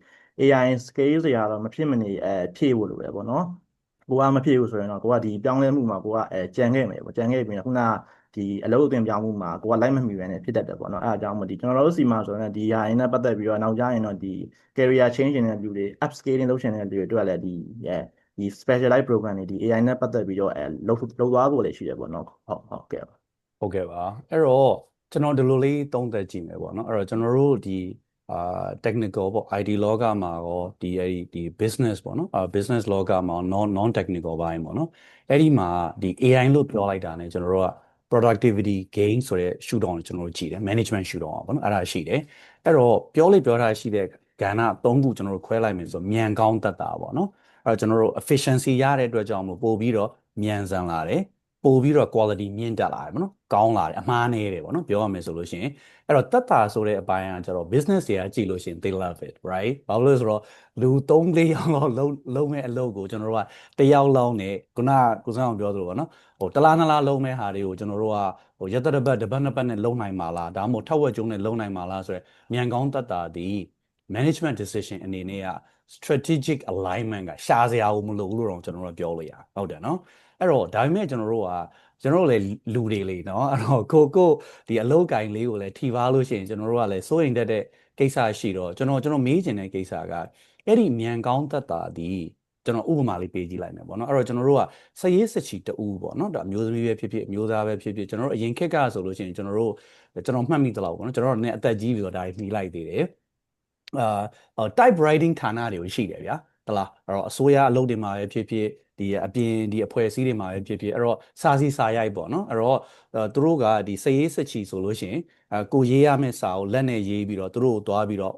AI scale တွေကတော့မဖြစ်မနေဖြည့်ဖို့လိုပဲပေါ့နော်ကိုကမဖြည့်ဘူးဆိုရင်တော့ကိုကဒီပြောင်းလဲမှုမှာကိုကကြံခဲ့မယ်ပေါ့ကြံခဲ့ပြီးတော့ခုနကဒီအလုပ်အသွင်ပြောင်းမှုမှာကိုကလိုက်မမီပဲနဲ့ဖြစ်တတ်တယ်ပေါ့နော်အဲအကြောင်းမို့ဒီကျွန်တော်တို့စီမှာဆိုရင်ဒီဟာရင်းနဲ့ပတ်သက်ပြီးတော့နောက်ကျရင်တော့ဒီ career change နေတဲ့လူတွေ upscaling လုပ်ချင်တဲ့လူတွေအတွက်လည်းဒီ specialized program တွေဒီ AI နဲ့ပတ်သက်ပြီးတော့လုပ်သွားဖို့လည်းရှိတယ်ပေါ့နော်ဟုတ်ကဲ့ဟုတ်ကဲ့ပါအဲ့တော့ကျွန်တော်ဒီလိုလေးသုံးသပ်ကြည့်မယ်ပေါ့နော်အဲ့တော့ကျွန်တော်တို့ဒီtechnical ပေါ့ IT လောကမှာရောဒီ business ပေါ့နော်business လောကမှာ non technical ဘိုင်းပေါ့နော်အဲ့ဒီမှာဒီ AI လို့ပြောလိုက်တာ ਨੇ ကျွန်တော်တို့က productivity gain ဆိုတဲ့ရှုထောင့်ကိုကျွန်တော်တို့ကြည့်တယ် management ရှုထောင့်ပေါ့နော်အဲ့ဒါရှိတယ်အဲ့တော့ပြောထားရှိတဲ့ကဏ္ဍ၃ခုကျွန်တော်တို့ခွဲလိုက်မယ်ဆိုတော့မြန်ကောင်းတတ်တာပေါ့နော်အဲ့တော့ကျွန်တော်တို့ efficiency ရတဲ့အတွက်ကြောင့်မို့ပို့ပြီးတော့မြန်ဆန်လာတယ်ပို့ပြီးတော့ quality မြင့်တက်လာတယ်ပေါ့နော်ကောင်းလာတယ်အမှားနည်းတယ်ပေါ့နော်ပြောရမယ်ဆိုလို့ရှိရင်အဲ့တော့တက်တာဆိုတဲ့အပိုင်းကကျတော့ business တွေကကြည့်လို့ရှိရင် they love it right ဘာလို့လဲဆိုတော့လူ3-4ယောက်လောက်လုံးမဲ့အလုပ်ကိုကျွန်တော်တို့ကတစ်ယောက်လောက်နဲ့ခုနကကိုစံအောင်ပြောသလိုပေါ့နော်တစ်လားနှစ်လားလုံးမဲ့ဟာတွေကိုကျွန်တော်တို့ကရက်တစ်ပတ်တစ်ပတ်နှစ်ပတ်နဲ့လုံးနိုင်မှာလားဒါမှမဟုတ်ထက်ဝက်ကျုံနဲ့လုံးနိုင်မှာလားဆိုရယ်မြန်ကောင်းတက်တာဒီ management decision အနေနဲ့က strategic alignment ကရှားစရာကိုမလိုဘူးလို့တော့ကျွန်တော်တို့ပြောလို့ရဟုတ်တယ်နော်အဲ့တော့ဒါပေမဲ့ကျွန်တော်တို့လည်းလူတွေလေနော်အဲ့တော့ကိုဒီအလုပ်ကိုင်လေးကိုလည်းထိပါလို့ရှိရင်ကျွန်တော်တို့ကလည်းစိုးရိမ်တတ်တဲ့ကိစ္စရှိတော့ကျွန်တော်မေးချင်တဲ့ကိစ္စကအဲ့ဒီမြန်ကောင်းသက်တာဒီကျွန်တော်ဥပမာလေးပေးကြည့်လိုက်မယ်ပေါ့နော်အဲ့တော့ကျွန်တော်တို့ကစရေးစချီတူပေါ့နော်ဒါအမျိုးသမီးပဲဖြစ်ဖြစ်အမျိုးသားပဲဖြစ်ဖြစ်ကျွန်တော်တို့အရင်ခေတ်ကဆိုလို့ရှိရင်ကျွန်တော်မှတ်မိသလောက်ပေါ့နော်ကျွန်တော်တို့လည်းအသက်ကြီးပြီးတော့ဒါပြီးလိုက်သေးတယ်type writing ဌာနတွေရှိတယ်ဗျာတလားအဲ့တော့အစိုးရအလုပ်တွေမှာပဲဖြစ်ဖြစ်ဒီအပြင်ဒီအဖွဲ့အစည်းတွေမှာပဲဖြစ်ဖြစ်အဲ့တော့စာစီစာရိုက်ပေါ့နော်အဲ့တော့သူတို့ကဒီစရေးစချီဆိုလို့ရှိရင်ကိုရေးရမယ့်စာကိုလက်နဲ့ရေးပြီးတော့သူတို့ကိုသွားပြီးတော့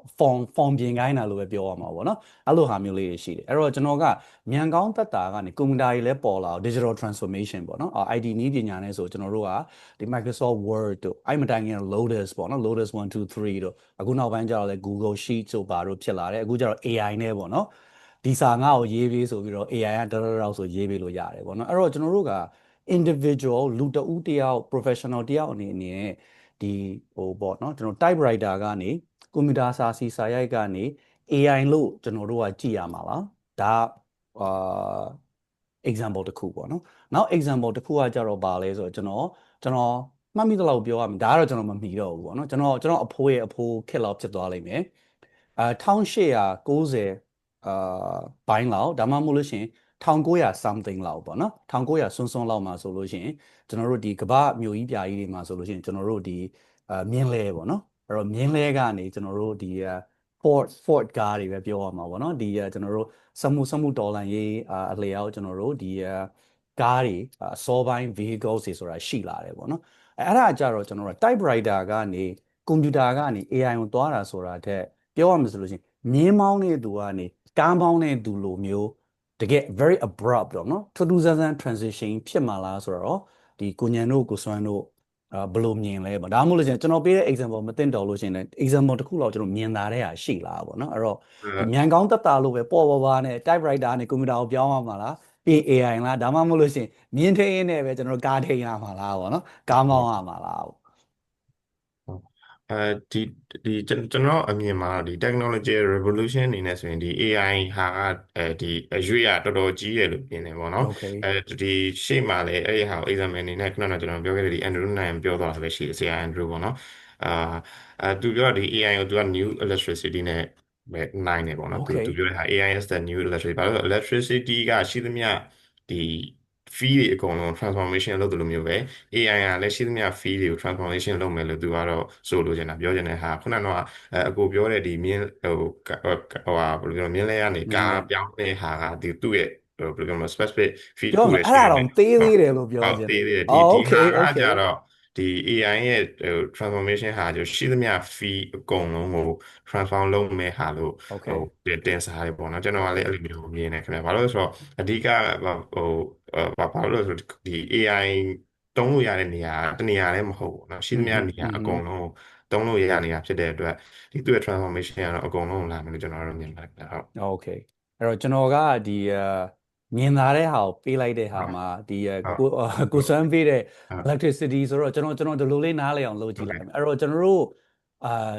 form ပြင်ခိုင်းတာလို့ပဲပြောရမှာပေါ့နော်အဲ့လိုဟာမျိုးလေးတွေရှိတယ်အဲ့တော့ကျွန်တော်ကမြန်ကောင်းသက်တာကနေကွန်ပျူတာတွေလည်းပေါ်လာအောင် digital transformation ပေါ့နော် IT နည်းပညာနဲ့ဆိုကျွန်တော်တို့ကဒီ Microsoft Word တို့အဲ့မတိုင်ခင် Lotus ပေါ့နော် Lotus 1 2 3တို့အခုနောက်ပိုင်းကျတော့လည်း Google Sheets တို့ဘာတို့ဖြစ်လာတယ်အခုကျတော့ AI နဲ့ပေါ့နော်ဒီစာငါ့ကိုရေးပေးဆိုပြီးတော့ AI ကတော်ဆိုရေးပေးလို့ရတယ်ပေါ့နော်အဲ့တော့ကျွန်တော်တို့က individual လူတဦးတယောက် professional တယောက်အနေနဲ့ဒီပေါ့နော်ကျွန်တော် typewriter ကနေကွန်ပျူတာစာစီစာရိုက်ကနေ AI လို့ကျွန်တော်တို့ကကြည့်ရမှာလားဒါexample တစ်ခုပေါ့နော်နောက် example တစ်ခုကကြတော့ဘာလဲဆိုတော့ကျွန်တော်မှတ်မိသလောက်ပြောရမယ်ဒါကတော့ကျွန်တော်မမှီတော့ဘူးပေါ့နော်ကျွန်တော်အဖိုးရဲ့အဖိုးခက်လောက်ဖြစ်သွားလိမ့်မယ်1890ဘိုင်းလောက်ဒါမှမဟုတ်လို့ရှိရင်1900 something လောက်ပေါ့နော်1900စွန်းလောက်မှာဆိုလို့ရှိရင်ကျွန်တော်တို့ဒီကမ္ဘာမြို့ကြီးပြာကြီးတွေမှာဆိုလို့ရှိရင်ကျွန်တော်တို့ဒီမြင်းလဲပေါ့နော်အဲ့တော့မြင်းလဲကနေကျွန်တော်တို့ဒီFord ကားတွေပဲပြောရမှာပေါ့နော်ဒီကျွန်တော်တို့စက်မှုတော်လှန်ရေးအလျောက်ကျွန်တော်တို့ဒီကားတွေအစောပိုင်း vehicles တွေဆိုတာရှိလာတယ်ပေါ့နော်အဲ့ဒါကြတော့ကျွန်တော်တို့ typewriter ကနေကွန်ပျူတာကနေ AI ကိုသွားတာဆိုတာတဲ့ပြောရမှာဆိုလို့ရှိရင်မြင်းမောင်းတဲ့သူကနေကားမောင်းတဲ့သူလိုမျိုးတကယ် very abrupt တော့နော်ထူးထူးဆန်းဆန်း transition ဖြစ်မှာလားဆိုတော့ဒီကိုညံတို့ကိုစွမ်းတို့ဘယ်လိုမြင်လဲပေါ့ဒါမှမဟုတ်လို့ရှိရင်ကျွန်တော်ပေးတဲ့ example မသိတော့လို့ရှိရင်လည်း example တစ်ခုလောက်ကျွန်တော်မြင်သာတဲ့ဟာရှိလားပေါ့နော်အဲ့တော့မြန်ကောင်းတက်တာလို့ပဲပေါ့ပါနဲ့ typewriter နဲ့ကွန်ပျူတာကိုပြောင်းရမှာလားပြီး AI လားဒါမှမဟုတ်လို့ရှိရင်မြင်းထိန်းနဲ့ပဲကျွန်တော်ကားထိန်းရမှာလားပေါ့နော်ကားမောင်းရမှာလားပေါ့ဒီကျွန်တော်အမြင်မှာဒီ technology revolution အနေနဲ့ဆိုရင်ဒီ AI ဟာဒီအရွေ့ရတော်တော်ကြီးတယ်လို့မြင်တယ်ပေါ့နော်ဒီရှေ့မှာလည်းအဲ့ဒီဟာကို example အနေနဲ့ခုနကကျွန်တော်ပြောခဲ့တဲ့ဒီ Andrew နိုင်ပြောသွားတာပဲရှိတယ်ဆရာ Andrew ပေါ့နော်သူပြောဒီ AI ကိုသူက new electricity နဲ့ပဲနိုင်တယ်ပေါ့နော်သူပြောတဲ့ဟာ AI is the new electricity ဘာလို့လဲ electricity ကရှိသမျှဒီ fee တွေအကုန်လုံး transformation လုပ်တယ်လို့မျိုးပဲ AI ကလည်းရှိသမျှ fee တွေကို transformation လုပ်မယ်လို့သူကတော့ဆိုလိုချင်တာပြောချင်တဲ့ဟာခုနကအကိုပြောတဲ့ဒီမြင်းဘာလို့ပြောမြင်းလဲကနေကားပြောင်းတဲ့ဟာကဒီသူ့ရဲ့ဘယ်လိုပြောမလဲ specific fee ပြောမယ်အဲ့ဒါတော့သေးသေးတယ်လို့ပြောချင်သေးတယ်ဒီဟာကကြတော့ ဒီ AI ရဲ့transformation ဟာရှိသမျှ fee အကုန်လုံးကို transform လုပ်မဲ့ဟာလို့ Okay တင်စားတယ်ပေါ့နော်ကျွန်တော်ကလည်းအဲ့လိုမျိုးမြင်နေခင်ဗျာဘာလို့လဲဆိုတော့အဓိကဘာလို့လဲဆိုတော့ဒီ AI သုံးလို့ရတဲ့နေရာတနေရာလည်းမဟုတ်ဘူးเนาะရှိသမျှနေရာအကုန်လုံးသုံးလို့ရနေတာဖြစ်တဲ့အတွက်ဒီသူ့ရဲ့ transformation ကတော့အကုန်လုံးလာမယ်လို့ကျွန်တော်တို့မြင်ပါတယ်ဟုတ် Okay အဲ့တော့ကျွန်တော်ကဒီမြင်လာတဲ့ဟာကိုပေးလိုက်တဲ့ဟာမှာဒီကိုစွမ်းပေးတဲ့ electricity ဆိုတော့ကျွန်တော်ဒီလိုလေးနားလည်အောင်လုပ်ကြည့်လိုက်မယ်အဲ့တော့ကျွန်တော်တို့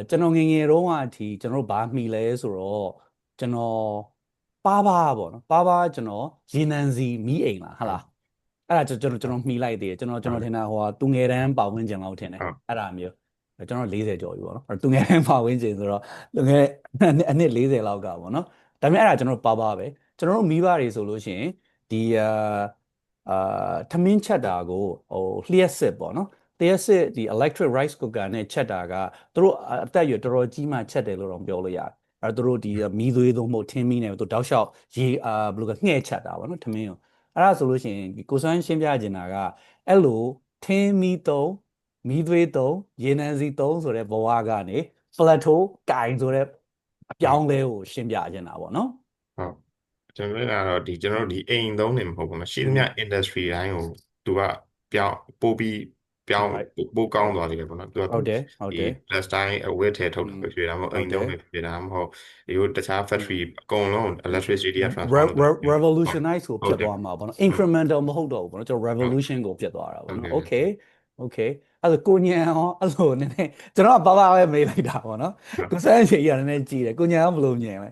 ကျွန်တော်ငယ်ငယ်တုန်းကအထိကျွန်တော်တို့ဘာမှီလဲဆိုတော့ကျွန်တော်ပါပေါ့နော်ပါကျွန်တော်ရေနံစီမီးအိမ်လားဟာလားအဲ့ဒါကျွန်တော်မှီလိုက်သေးတယ်ကျွန်တော်ထင်တာဟိုသူငယ်တန်းပတ်ဝန်းကျင်လောက်ထင်တယ်အဲ့ဒါမျိုးကျွန်တော်40ကျော်ပြီပေါ့နော်သူငယ်တန်းပတ်ဝန်းကျင်ဆိုတော့သူငယ်အနှစ်40လောက်ကပေါ့နော်ဒါပေမဲ့အဲ့ဒါကျွန်တော်ပါပဲကျွန်တော်တို့မိဘတွေဆိုလို့ရှိရင်ဒီထမင်းချက်တာကိုဟိုလျှက်စစ်ပေါ့နော်လျှက်စစ်ဒီ electric rice cooker နဲ့ချက်တာကသူတို့အသက်အရွယ်တော်တော်ကြီးမှချက်တယ်လို့တော့ပြောလို့ရတယ်အဲ့တော့သူတို့ဒီမီးသွေးသုံးဖို့ထင်းမီးနဲ့သူတောက်လျှောက်ရေဘယ်လိုကငှဲ့ချက်တာပေါ့နော်ထမင်းကိုအဲ့ဒါဆိုလို့ရှိရင်ကိုစွမ်းရှင်းပြချင်တာကအဲ့လိုထင်းမီးသုံးမီးသွေးသုံးရေနံစီသုံးဆိုတဲ့ဘဝကနေ plateau ကင်ဆိုတဲ့အပြောင်းလဲကိုရှင်းပြချင်တာပေါ့နော်ဟုတ်ကျွန်တော်ကတော့ကျွန်တော်တို့ဒီအိမ်သုံးနေမဟုတ်ဘူးเนาะရှိသမျှ industry တိုင်းကိုသူကပြောင်းပို့ပြီးပြောင်းပို့ကောင်းသွားတယ်ပေါ့နော်သူကဟုတ်တယ် plus တိုင်းအဝတ်ထဲထုတ်တာဖြစ်တာမဟုတ်အိမ်သုံးဖြစ်တာမဟုတ်ဒီတခြား factory အကုန်လုံး electricity transform revolutionize ကိုဖြစ်သွားမှာပေါ့နော် incremental မဟုတ်တော့ဘူးပေါ့နော်ကျွန်တော် revolution ကိုဖြစ်သွားတာပေါ့နော် okay အဲ့ဒါကိုညံရောအဲ့လိုနည်းနည်းကျွန်တော်ကပါပဲမေးလိုက်တာပေါ့နော်ကိုစမ်းချင်ရနည်းနည်းကြည့်တယ်ကိုညံရောဘယ်လိုမြင်လ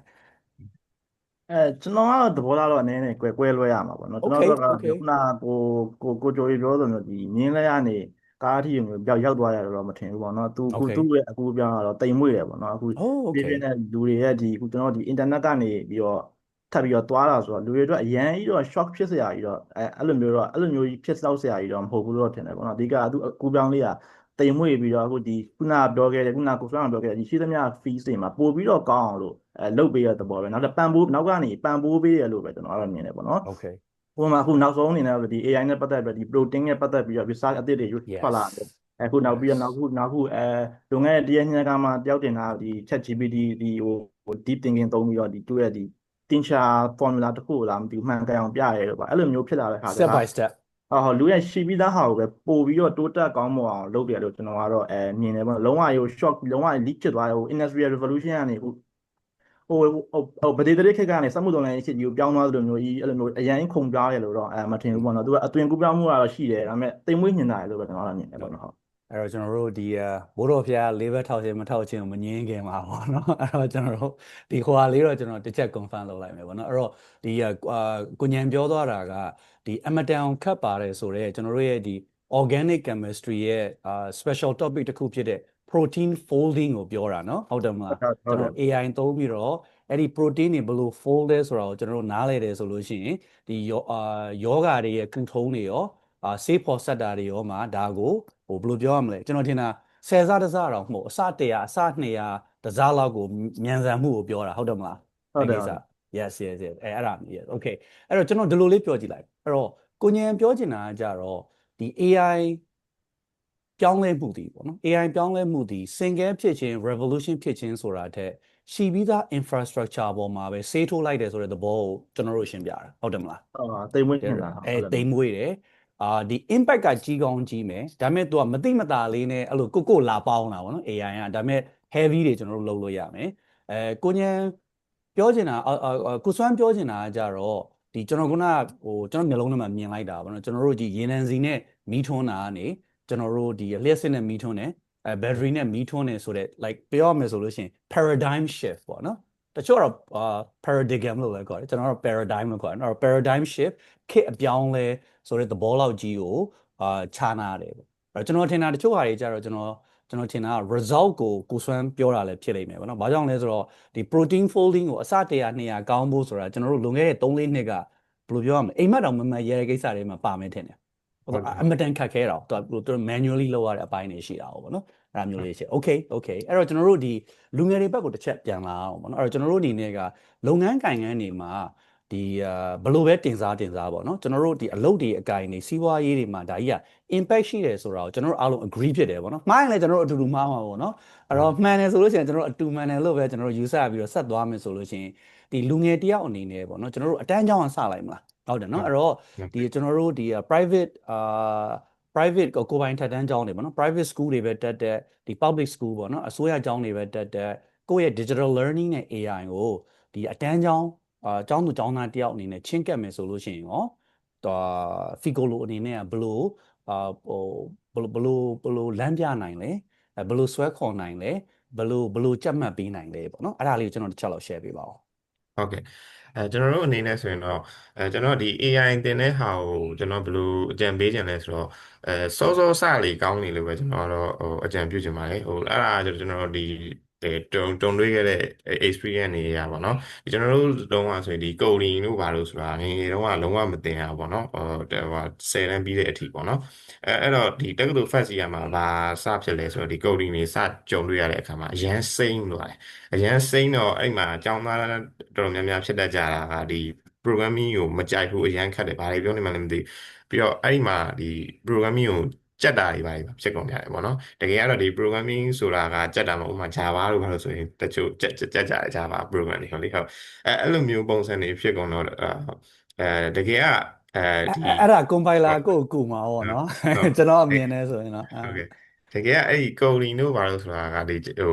ဲကျွန်တော်ကတော့သဘောထားတော့နည်းနည်းကွဲလွဲရမှာပေါ့နော်ကျွန်တော်တို့ကခုနကိုကြိုရီပြောဆိုမျိုးဒီမြင်းလဲရနေကားအထိမျိုးရောက်သွားရတယ်တော့မထင်ဘူးပေါ့နော်သူရဲ့အခုပြောင်းတော့တိမ်မွေ့တယ်ပေါ့နော်အခုပြည့်တဲ့လူတွေရဲ့ဒီအခုကျွန်တော်ဒီ internet ကနေပြီးတော့ထပ်ပြီးတော့သွားတာဆိုတော့လူတွေအတွက်အရန်ကြီးတော့ shock ဖြစ်စရာကြီးတော့အဲ့လိုမျိုးကြီးဖြစ်လောက်စရာကြီးတော့မဟုတ်ဘူးလို့ထင်တယ်ပေါ့နော်အဓိကအခုပြောင်းလေးကတိမ်မွေ့ပြီးတော့အခုဒီခုနပြောခဲ့တဲ့ခုနကိုစွမ်းပြောခဲ့တဲ့ဒီရှိသမျှ fees တွေမှာပို့ပြီးတော့ကောင်းအောင်လို့လုတ်ပေးရတဲ့ဘောပဲနောက်တော့နောက်ကနေပံ့ပိုးပေးရလို့ပဲကျွန်တော်ကတော့မြင်တယ်ပေါ့နော် okay ဟိုမှာအခုနောက်ဆုံးအနေနဲ့ဒီ AI နဲ့ပတ်သက်ပြီးဒီ protein နဲ့ပတ်သက်ပြီးတော့ research အသစ်တွေထွက်လာတယ်အခုနောက်ပြီးတော့နောက်ခုလွန်ခဲ့တဲ့တရက်ညကမှတယောက်တင်တာဒီ ChatGPT ဒီဟို deep thinking သုံးပြီးတော့ဒီသူ့ရဲ့ဒီတင်ရှာ formula တစ်ခုလာမသိဘူးမှန်ကန်အောင်ပြရဲလို့ပါအဲ့လိုမျိုးဖြစ်လာတဲ့ခါ step by step ဟုတ်လူရဲ့ရှိပြီးသားဟာကိုပဲပို့ပြီးတော့တိုးတက်ကောင်းမွန်အောင်လုပ်တယ်လို့ကျွန်တော်ကတော့မြင်တယ်ပေါ့လုံးဝရို shock လုံးဝ leak ဖြစ်သွားတယ်ဟို industrial revolution ကနေဟိုဗဒေသရိခေတ်ကနေစက်မှုတော်လိုင်းခေတ်ကြီးကိုပြောင်းသွားသလိုမျိုးကြီးအဲ့လိုမျိုးအရင်ခုန်ပြောင်းရလို့တော့မထင်ဘူးပေါ့နော်သူကအသွင်ကူးပြောင်းမှုကတော့ရှိတယ်ဒါပေမဲ့တိမ်မွေးညင်တာလေလို့ပဲကျွန်တော်ကတော့မြင်တယ်ပေါ့နော်အဲ့တော့ကျွန်တော်တို့ဒီဘိုးတော်ဖျားလေးဘက်ထောက်ခြင်းမထောက်ခြင်းကိုမငင်းခင်ပါပေါ့နော်အဲ့တော့ကျွန်တော်တို့ဒီဟိုဟာလေးတော့ကျွန်တော်တစ်ချက် confirm လုပ်လိုက်မယ်ပေါ့နော်အဲ့တော့ဒီကိုညံပြောသွားတာကဒီအမတန်ခတ်ပါတယ်ဆိုတော့ကျွန်တော်တို့ရဲ့ဒီ organic chemistry ရဲ့ special topic တစ်ခုဖြစ်တဲ့ protein folding ကိုပြောတာနော်ဟုတ်တယ်မလားကျွန်တော် AI သုံးပြီးတော့အဲ့ဒီ protein တွေဘယ်လို fold လဲဆိုတာကိုကျွန်တော်တို့နားလည်တယ်ဆိုလို့ရှိရင်ဒီယောဂတွေရဲ့ control တွေရောဆေးဖော်ဆက်တာတွေရောမှာဒါကိုဟိုဘယ်လိုပြောရမလဲကျွန်တော်ထင်တာ10စားတစ်စားတော့မဟုတ်အစ100အစ200တစ်စားလောက်ကိုမြန်ဆန်မှုကိုပြောတာဟုတ်တယ်မလားဟုတ်တယ် yes အဲ့ဒါ yes okay အဲ့တော့ကျွန်တော်ဒီလိုလေးပြောကြည့်လိုက်အဲ့တော့ကိုညံပြောချင်တာကကြတော့ဒီ AI ပြောင်းလဲမှုတည်ပေါ့နော် AI ပြောင်းလဲမှုတည် single ဖြစ်ခြင်း revolution ဖြစ်ခြင်းဆိုတာတဲ့ရှိပြီးသား infrastructure ပေါ်မှာပဲဆေးထိုးလိုက်တယ်ဆိုတဲ့သဘောကိုကျွန်တော်တို့ရှင်းပြတာဟုတ်တယ်မလားတိမ်မွေးနေတာတိမ်မွေးတယ်ဒီ impact ကကြီးကောင်းကြီးမယ်ဒါပေမဲ့ तू ကမသိမသာလေးနဲ့အဲ့လိုကိုလာပေါင်းတာပေါ့နော် AI ကဒါပေမဲ့ heavy တွေကျွန်တော်တို့လုပ်လို့ရမယ်ကိုညံပြောချင်တာကိုစွမ်းပြောချင်တာကကြတော့ဒီကျွန်တော်ခုနဟိုကျွန်တော်မျိုးလုံးထဲမှာမြင်လိုက်တာပေါ့နော်ကျွန်တော်တို့ဒီရေနံစီနဲ့မီးထွန်းတာကနေကျွန်တော်တို့ဒီလျှက်စစ်နဲ့မီးထွန်းတယ်battery နဲ့မီးထွန်းတယ်ဆိုတော့ like ပြောရမယ်ဆိုလို့ရှိရင် paradigm shift ပေါ့နော်တချို့တော့paradigm လို့လည်းခေါ်တယ်ကျွန်တော်တို့ paradigm လို့ခေါ်တယ်နော် paradigm shift ခေတ်အပြောင်းလဲဆိုတဲ့သဘောလောက်ကြီးကိုခြားနာတယ်ပေါ့အဲ့ကျွန်တော်ထင်တာတချို့ဟာတွေကြတော့ကျွန်တော်ထင်တာ result ကိုစွမ်းပြောတာလည်းဖြစ်လိမ့်မယ်ပေါ့နော်။ဘာကြောင့်လဲဆိုတော့ဒီ protein folding ကိုအစ100 200ကောင်းဖို့ဆိုတာကျွန်တော်တို့လွန်ခဲ့တဲ့3-4နှစ်ကဘယ်လိုပြောရမလဲအိမ်မက်တော်မမှန်ရဲတဲ့ကိစ္စတွေမှာပါမယ်ထင်တယ်။ဟုတ်အမတန်ခက်ခဲတာသူ manually လုပ်ရတဲ့အပိုင်းတွေရှိတာပေါ့နော်။အဲ့ဒါမျိုးလေးရှိ okay အဲ့တော့ကျွန်တော်တို့ဒီလူငယ်တွေဘက်ကိုတစ်ချက်ပြန်လာအောင်ပေါ့နော်။အဲ့တော့ကျွန်တော်တို့အနေနဲ့ကလုပ်ငန်းကိုင်ငန်းတွေမှာ ဒီဘလို့ပဲတင်စားပေါ့နော်ကျွန်တော်တို့ဒီအလုပ်တွေအကိုင်တွေစီးပွားရေးတွေမှာဒါကြီးက impact ရှိတယ်ဆိုတာကိုကျွန်တော်တို့အားလုံး agree ဖြစ်တယ်ပေါ့နော်မှားရင်လည်းကျွန်တော်တို့အတူတူမှားမှာပေါ့နော်အဲ့တော့မှန်တယ်ဆိုလို့ရှိရင်ကျွန်တော်တို့အတူမှန်တယ်လို့ပဲကျွန်တော်တို့ယူဆပြီးတော့ဆက်သွားမယ်ဆိုလို့ရှိရင်ဒီလူငယ်တယောက်အနေနဲ့ပေါ့နော်ကျွန်တော်တို့အတန်းကြောင်းအောင်စလိုက်မလားဟုတ်တယ်နော်အဲ့တော့ဒီကျွန်တော်တို့ဒီ private private ကိုပိုင်ထက်တန်းကျောင်းတွေပေါ့နော် private school တွေပဲတက်တဲ့ဒီ public school ပေါ့နော်အစိုးရကျောင်းတွေပဲတက်တဲ့ကိုယ့်ရဲ့ digital learning နဲ့ AI ကိုဒီအတန်းကျောင်းကျောင်းသူကျောင်းသားတယောက်အနေနဲ့ချင်းကပ်မယ်ဆိုလို့ရှိရင်ရောFigolo အနေနဲ့ကဘလို့ဘလို့လမ်းပြနိုင်လဲဘလို့ဆွဲခေါ်နိုင်လဲဘလို့ကြက်မှတ်ပေးနိုင်လဲပေါ့နော်အဲ့ဒါလေးကိုကျွန်တော်တစ်ချက်လောက် share ပေးပါဦးဟုတ်ကဲ့ကျွန်တော်တို့အနေနဲ့ဆိုရင်တော့ကျွန်တော်ဒီ AI တင်တဲ့ဟာကိုကျွန်တော်ဘယ်လိုအကြံပေးခြင်းလဲဆိုတော့စောစောစလေးကောင်းနေလို့ပဲကျွန်တော်တော့အကြံပြုချင်ပါတယ်အဲ့ဒါကျွန်တော်ဒီတုံတွေးခဲ့တဲ့ experience တွေရပါတော့ကျွန်တော်တို့လုံးဝဆိုရင်ဒီ coding လို့ပါလို့ဆိုတာငယ်ငယ်တုန်းကလုံးဝမသင်ရပါဘောနော်10တန်းပြီးတဲ့အထိပေါ့နော်အဲ့တော့ဒီတက္ကသိုလ် first year မှာဘာစဖြစ်လဲဆိုတော့ဒီ coding တွေစကြုံတွေ့ရတဲ့အခါမှာအရန်စိမ့်လို့ရတယ်အရန်စိမ့်တော့အဲ့မှာအကြောင်းသားတော်တော်များများဖြစ်တတ်ကြတာကဒီ programming ကိုမကြိုက်ဘူးအရန်ခက်တယ်ဘာတွေပြောနေမှလည်းမသိပြီးတော့အဲ့မှာဒီ programming ကိုကြက်တာတွေပါဖြစ်ကုန်ကြတယ်ပေါ့နော်တကယ်ကတော့ဒီ programming ဆိုတာကကြက်တာမဟုတ်မှ Java လို့ဘာလို့ဆိုရင်တချို့ကြက်ကြတယ် Java program တွေဟုတ်လေဟုတ်အဲ့လိုမျိုးပုံစံတွေဖြစ်ကုန်တော့တကယ်ကဒီအဲ့ဒါ compiler ကိုကူမှာပေါ့နော်ကျွန်တော်အမြင်နဲ့ဆိုရင်တော့ဟုတ်ကဲ့တကယ်အဲ့ဒီ coding တို့ဘာလို့ဆိုတာကဒီ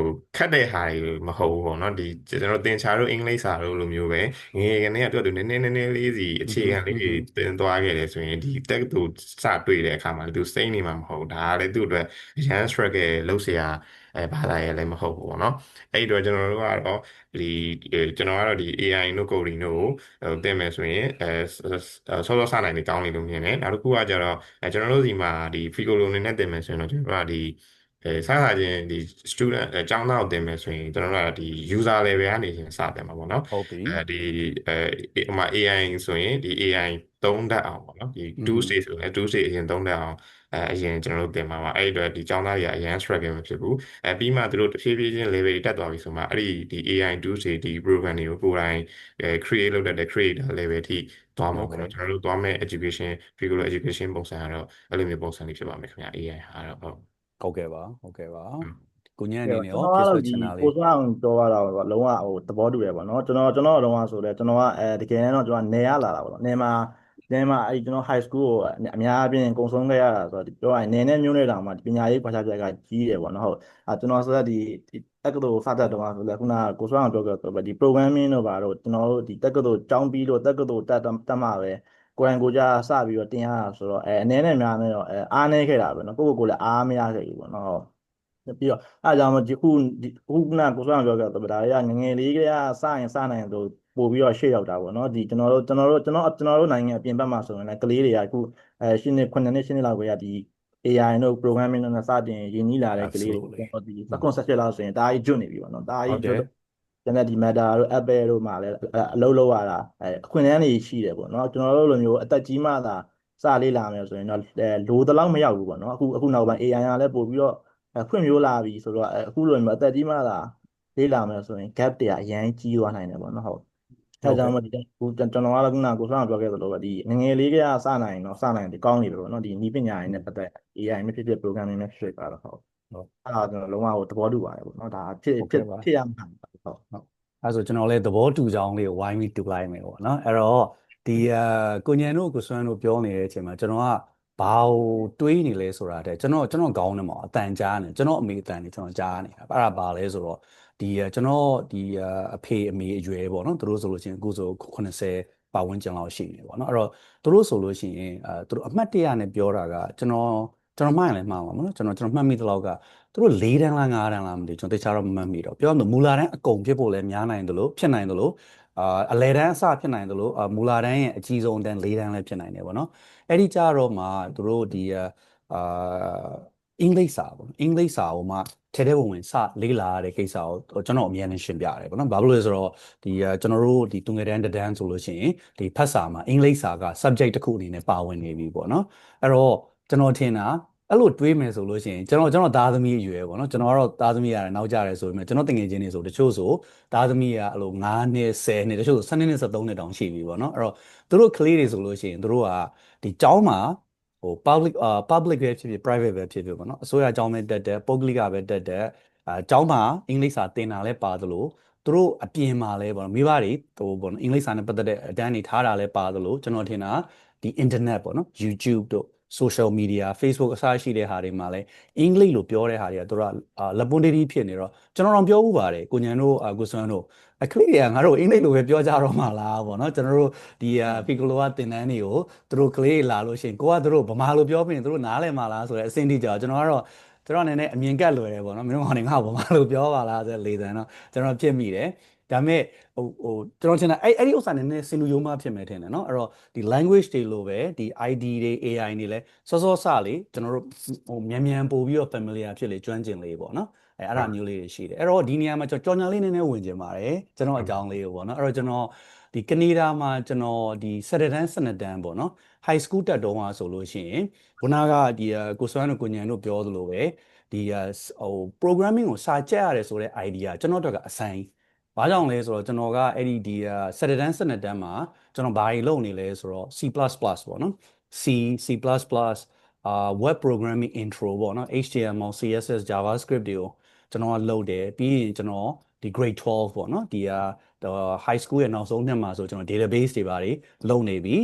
ခက်တဲ့ဟာတွေမဟုတ်ဘူးပေါ့နော်ဒီကျွန်တော်သင်ချာတို့အင်္ဂလိပ်စာတို့လိုမျိုးပဲငယ်ငယ်ကနေကပြောသူနည်းနည်းလေးစီအခြေခံလေးတွေသင်သွားခဲ့တယ်ဆိုရင်ဒီတက်သူစတွေ့တဲ့အခါမှာသူစိမ့်နေမှာမဟုတ်ဒါလည်းသူ့အတွက်အရန် struggle လုပ်เสียဘာသာရေးလည်းမဟုတ်ဘူးပေါ့နော်အဲ့တော့ကျွန်တော်တို့ကတော့ဒီကျွန်တော်ကတော့ဒီ AI တို့ coding တို့ကိုသင်မယ်ဆိုရင်စောစောစနိုင်နေကောင်းနေလို့မြင်တယ်နောက်တစ်ခုကကျတော့ကျွန်တော်တို့ဒီမှာဒီ Figolo အနေနဲ့သင်မယ်ဆိုရင်တော့ကျွန်တော်တို့ကဒီစသဖြင့်ဒီ student အကြောင်းသားကိုသင်မယ်ဆိုရင်ကျွန်တော်တို့ကဒီ user level ကနေစတင်မှာပေါ့နော်ဟုတ်ပြီဒီဟိုမှာ AI ဆိုရင်ဒီ AI သုံးတတ်အောင်ပေါ့နော်ဒီ 2 stage ဆိုရင်2 stage အရင်သုံးတတ်အောင်အရင်ကျွန်တော်တို့သင်ပါပါအဲ့ဒီအတွက်ဒီကျောင်းသားတွေကအရင် struggle မဖြစ်ဘူးပြီးမှသူတို့တစ်ဖြည်းဖြည်းချင်း level တွေတက်သွားပြီဆိုမှအဲ့ဒီ AI 2 stage ဒီ program တွေကိုကိုယ်တိုင်create လုပ်တတ်တဲ့ creator level ထိသွားမှာပေါ့နော်ကျွန်တော်တို့သွားမဲ့ education Figolo education ပုံစံကတော့အဲ့လိုမျိုးပုံစံလေးဖြစ်ပါမယ်ခင်ဗျာ AI ဟာတော့ဟုတ်ကဲ့ပါကိုညံ့အနေနဲ့ရောဖြစ်ဆွချင်တာလေးကိုစွမ်းအောင်ပြောရတာတော့လုံးဝသဘောတူရပါတော့ကျွန်တော်တော့ဆိုလဲကျွန်တော်ကတကယ်တော့ကျွန်တော်နေရလာတာပေါ့နော်နေမှာအဲ့ကျွန်တော် high school ကိုအများအပြားကုံဆုံးခဲ့ရတာဆိုတော့ပြောရရင်နေနဲ့မျိုးနဲ့တောင်မှပညာရေးဘာသာပြက်ကကြီးတယ်ပေါ့နော်ဟုတ်ကျွန်တော်ဆိုတော့ဒီတက္ကသိုလ်စတက်တော့ဆိုလဲခုနကကိုစွမ်းအောင်ပြောခဲ့တော့ဒီ programming တို့ပါတော့ကျွန်တော်တို့ဒီတက္ကသိုလ်ကျောင်းပြီးလို့တက္ကသိုလ်တက်မှပဲကိုယ်တိုင်ကိုကြစပြီးတော့တင်ရတာဆိုတော့အနေနဲ့များနဲ့တော့အားနေခဲ့တာပဲနော်ကိုယ့်ကိုယ်လည်းအားမရခဲ့ဘူးပေါ့နော်ပြီးတော့အားကြောင့်ဒီခုနကိုစွမ်းပြောခဲ့တော့ဒါတွေကငငယ်လေးကစရင်စနိုင်တော့ပို့ပြီးတော့ရှေ့ရောက်တာပေါ့နော်ဒီကျွန်တော်တို့နိုင်ငံအပြင်ဘက်မှာဆိုရင်လည်းကလေးတွေကအခုရှင်းနေ9နှစ်10နှစ်လောက်ပဲရဒီ AI တို့ programming တို့စတင်ရင်းနှီးလာတဲ့ကလေးတွေဒီစကွန်ဆက်ချက်လောက်ဆိုရင်ဒါကြီးကျွတ်နေပြီပေါ့နော်ဒါကြီးကျွတ်ကျန်တဲ့ဒီ Meta တို့ Apple တို့မှာလည်းအလုပ်လုပ်ရတာအခွင့်အရေးတွေရှိတယ်ပေါ့နော်ကျွန်တော်တို့လိုမျိုးအသက်ကြီးမှသာစလေးလာမယ်ဆိုရင်တော့လိုတလောက်မရောက်ဘူးပေါ့နော်အခုနောက်ပိုင်း AI ကလည်းပို့ပြီးတော့ဖွင့်မျိုးလာပြီဆိုတော့အခုလိုမျိုးအသက်ကြီးမှသာလေးလာမယ်ဆိုရင် gap တွေကအရင်ကြီးသွားနိုင်တယ်ပေါ့နော်ဟုတ်အဲကြောင့်မို့ဒီကျွန်တော်ကတော့ခုနကိုဆောင်ပြောခဲ့သလိုပဲဒီငငယ်လေးကစနိုင်တော့စနိုင်တယ်ကောင်းနေပြီပေါ့နော်ဒီနည်းပညာတွေနဲ့ပတ်သက် AI နဲ့ဖြစ် programming နဲ့ဖြစ်ပါတော့ဟုတ်အဲ့ဒါကျွန်တော်လုံးဝသဘောတူပါတယ်ပေါ့နော်ဒါဖြစ်ရမှာဟုတ်အဲ့ဆိုကျွန်တော်လည်းသဘောတူကြောင်းလေးကိုဝိုင်းပြီးတူလိုက်မယ်ပေါ့နော်အဲ့တော့ဒီကိုညံတို့ကိုစွမ်းတို့ပြောနေတဲ့အချိန်မှာကျွန်တော်ကဘာတွေးနေလဲဆိုတာတဲ့ကျွန်တော်ခေါင်းထဲမှာအတန်ကြားနေကျွန်တော်အမေအတန်နေကျွန်တော်ကြားနေတာအဲ့ဒါဘာလဲဆိုတော့ဒီကျွန်တော်ဒီအဖေအမေအရွယ်ပေါ့နော်သူတို့ဆိုလို့ရှိရင်အခုဆို80ပတ်ဝန်းကျင်လောက်ရှိနေပေါ့နော်အဲ့တော့သူတို့ဆိုလို့ရှိရင်သူတို့အမှတ်တရနဲ့ပြောတာကကျွန်တော်မှရင်လည်းမှားပါမလို့ကျွန်တော်မှတ်မိသလောက်ကသူတို့4တန်းလား5တန်းလားမသိကျွန်တော်တခြားတော့မမှတ်မိတော့ပြောရမယ်မူလာတန်းအကုန်ဖြစ်ဖို့လည်းများနိုင်တယ်လို့ဖြစ်နိုင်တယ်လို့အလယ်တန်းအစဖြစ်နိုင်တယ်လို့မူလာတန်းရဲ့အကြီးဆုံးတန်း4တန်းလည်းဖြစ်နိုင်တယ်ပေါ့နော်အဲ့ဒီကြတော့မှသူတို့ဒီအင်္ဂလိပ်စာပေါ့အင်္ဂလိပ်စာကိုမှထဲထဲဝင်စလေ့လာရတဲ့ကိစ္စကိုကျွန်တော်အမြဲတမ်းရှင်းပြရတယ်ပေါ့နော်ဘာလို့လဲဆိုတော့ဒီကျွန်တော်တို့ဒီသူငယ်တန်းတန်းဆိုလို့ရှိရင်ဒီဖတ်စာမှာအင်္ဂလိပ်စာက subject တစ်ခုအနေနဲ့ပါဝင်နေပြီပေါ့နော်အဲ့တော့ကျွန်တော်ထင်တာ အဲ့လိုတွေးမယ်ဆိုလို့ရှိရင်ကျွန်တော်သားသမီးအရွယ်ပေါ့နော်ကျွန်တော်ကတော့သားသမီးရတယ်နောက်ကြတယ်ဆိုပေမဲ့ကျွန်တော်တငယ်ချင်းတွေဆိုတချို့ဆိုသားသမီးကအဲ့လို9နှစ်10နှစ်တချို့ဆို12နှစ်13နှစ်တောင်ရှိပြီပေါ့နော်အဲ့တော့သူတို့ကလေးတွေဆိုလို့ရှိရင်သူတို့ကဒီကျောင်းမှာဟို public ပဲဖြစ်ဖြစ် private ပဲဖြစ်ဖြစ်ပေါ့နော်အစိုးရကျောင်းပဲတက်ပုဂ္ဂလိကပဲတက်ကျောင်းမှာအင်္ဂလိပ်စာသင်တာလဲပါသလိုသူတို့အပြင်မှာလဲပေါ့နော်မိဘတွေဟိုပေါ့နော်အင်္ဂလိပ်စာနဲ့ပတ်သက်တဲ့အတန်းတွေထားတာလဲပါသလိုကျွန်တော်ထင်တာဒီ internet ပေါ့နော် YouTube တို့ social media Facebook အစရှိတဲ့ဟာတွေမှာလဲအင်္ဂလိပ်လိုပြောတဲ့ဟာတွေကသူတို့ကလက်ပွန်းတေးဖြစ်နေတော့ကျွန်တော်တော့ပြောဦးပါတယ်ကိုညံတို့ကိုစွမ်းတို့အခလေးတွေကငါတို့အင်္ဂလိပ်လိုပဲပြောကြတော့မှာလားပေါ့နော်ကျွန်တော်တို့ဒီဖီကလိုကသင်တန်းတွေကိုသူတို့ကလေးလာလို့ရှိရင်ကိုကသူတို့ဗမာလိုပြောပြီးရင်သူတို့နားလည်မှာလားဆိုတဲ့အဆင့်ထိကြာကျွန်တော်ကတော့ကျွန်တော်အနေနဲ့အမြင်ကတ်လွယ်တယ်ပေါ့နော်မင်းတို့ကနေငါ့ကိုဗမာလိုပြောပါလားဆိုတဲ့လေသံတော့ကျွန်တော်ဖြစ်မိတယ်ဒါပေမဲ့ဟိုကျွန်တော်ထင်တာအဲ့ဒီဥစ္စာနည်းနည်းစင်လူယုံမှဖြစ်မယ်ထင်တယ်เนาะအဲ့တော့ဒီ language တွေလိုပဲဒီ ID တွေ AI တွေလဲစောစောစလေကျွန်တော်တို့ဟိုမြန်ပို့ပြီးတော့ familiar ဖြစ်လေကျွမ်းကျင်လေပေါ့เนาะအဲ့ဒါမျိုးလေးတွေရှိတယ်အဲ့တော့ဒီနေရာမှာကြော်ညာလေးနည်းနည်းဝင်ကျင်ပါတယ်ကျွန်တော်အကြောင်းလေးကိုပေါ့เนาะအဲ့တော့ကျွန်တော်ဒီကနေဒါမှာကျွန်တော်ဒီ7တန်း12တန်းပေါ့เนาะ high school တက်တုန်းကဆိုလို့ရှိရင်ခုနကဒီကိုစွမ်းတို့ကိုညံတို့ပြောသလိုပဲဒီဟို programming ကိုစာကြက်ရတယ်ဆိုတဲ့ idea ကျွန်တော်တို့ကအဆိုင်ဘာကြောင့်လဲဆိုတော့ကျွန်တော်ကအဲ့ဒီ7တန်း12တန်းမှာကျွန်တော်ဘာတွေလုပ်နေလဲဆိုတော့ C++ ပေါ့နော် C++ web programming intro ပေါ့နော် HTML CSS JavaScript တွေကိုကျွန်တော်ကလုပ်တယ်ပြီးရင်ကျွန်တော်ဒီ grade 12ပေါ့နော်ဒီhigh school ရဲ့နောက်ဆုံးနှစ်မှာဆိုကျွန်တော် database တွေပါတယ်လုပ်နေပြီ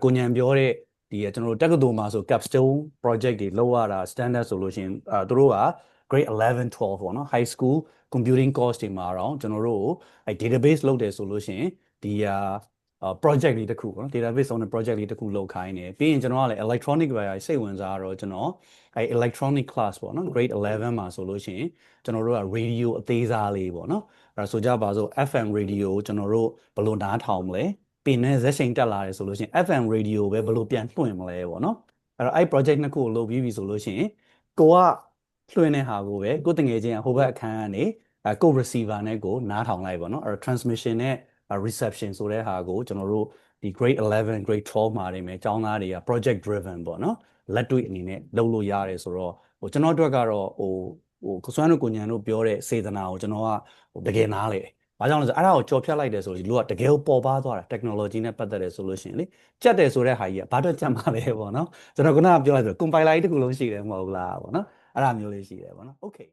ကိုညံပြောတဲ့ဒီကျွန်တော်တို့တက္ကသိုလ်မှာဆို capstone project တွေလုပ်ရတာ standard ဆိုလို့ရှိရင်သူတို့က grade 11 12ပေါ့နော် high school computing course တွေမှာတော့ကျွန်တော်တို့အဲ database လုပ်တယ်ဆိုလို့ရှိရင်ဒီproject လေးတစ်ခုပေါ့နော် database on project လေးတစ်ခုလုပ်ခိုင်းတယ်ပြီးရင်ကျွန်တော်ကလည်း electronic ပဲစိတ်ဝင်စားတော့ကျွန်တော်အဲ electronic class ပေါ့နော် grade 11မှာဆိုလို့ရှိရင်ကျွန်တော်တို့က radio အသေးစားလေးပေါ့နော်အဲဆိုကြပါစို့ FM radio ကျွန်တော်တို့ဘယ်လိုနားထောင်မလဲပင်နဲ့ဇက်ချိန်တက်လာတယ်ဆိုလို့ရှိရင် FM radio ပဲဘယ်လိုပြန်လွှင့်မလဲပေါ့နော်အဲ့တော့အဲ့ project နှစ်ခုကိုလုပ်ပြီးပြီဆိုလို့ရှိရင်ကိုကလွှင့်တဲ့ဟာကိုပဲကိုတငယ်ချင်းဟိုဘက်အခန်းကနေကို receiver နဲ့ကိုနားထောင်လိုက်ပေါ့နော်အဲ့ transmission နဲ့ reception ဆိုတဲ့ဟာကိုကျွန်တော်တို့ဒီ grade 11 grade 12မှာနေမယ်ကျောင်းသားတွေက project driven ပေါ့နော်လက်တွေ့အနေနဲ့လုပ်လို့ရတယ်ဆိုတော့ဟိုကျွန်တော်တို့ကတော့ဟိုကိုစွမ်းတို့ကိုညံတို့ပြောတဲ့စေတနာကိုကျွန်တော်ကဟိုတကယ်နားလေဘာကြောင့်လဲဆိုအဲ့ဒါကိုကြော်ဖြတ်လိုက်တယ်ဆိုရင်လူကတကယ်ပေါ်ပါသွားတာ technology နဲ့ပတ်သက်တယ်ဆိုလို့ရှိရင်လေကြက်တယ်ဆိုတဲ့ဟာကြီးကဘာတော့ကြက်မှာလဲပေါ့နော်ကျွန်တော်ခုနကပြောလိုက်ဆို compiler တစ်ခုလုံးရှိတယ်မဟုတ်လားပေါ့နော်အဲ့ဒါမျိုးလေးရှိတယ်ပေါ့နော် okay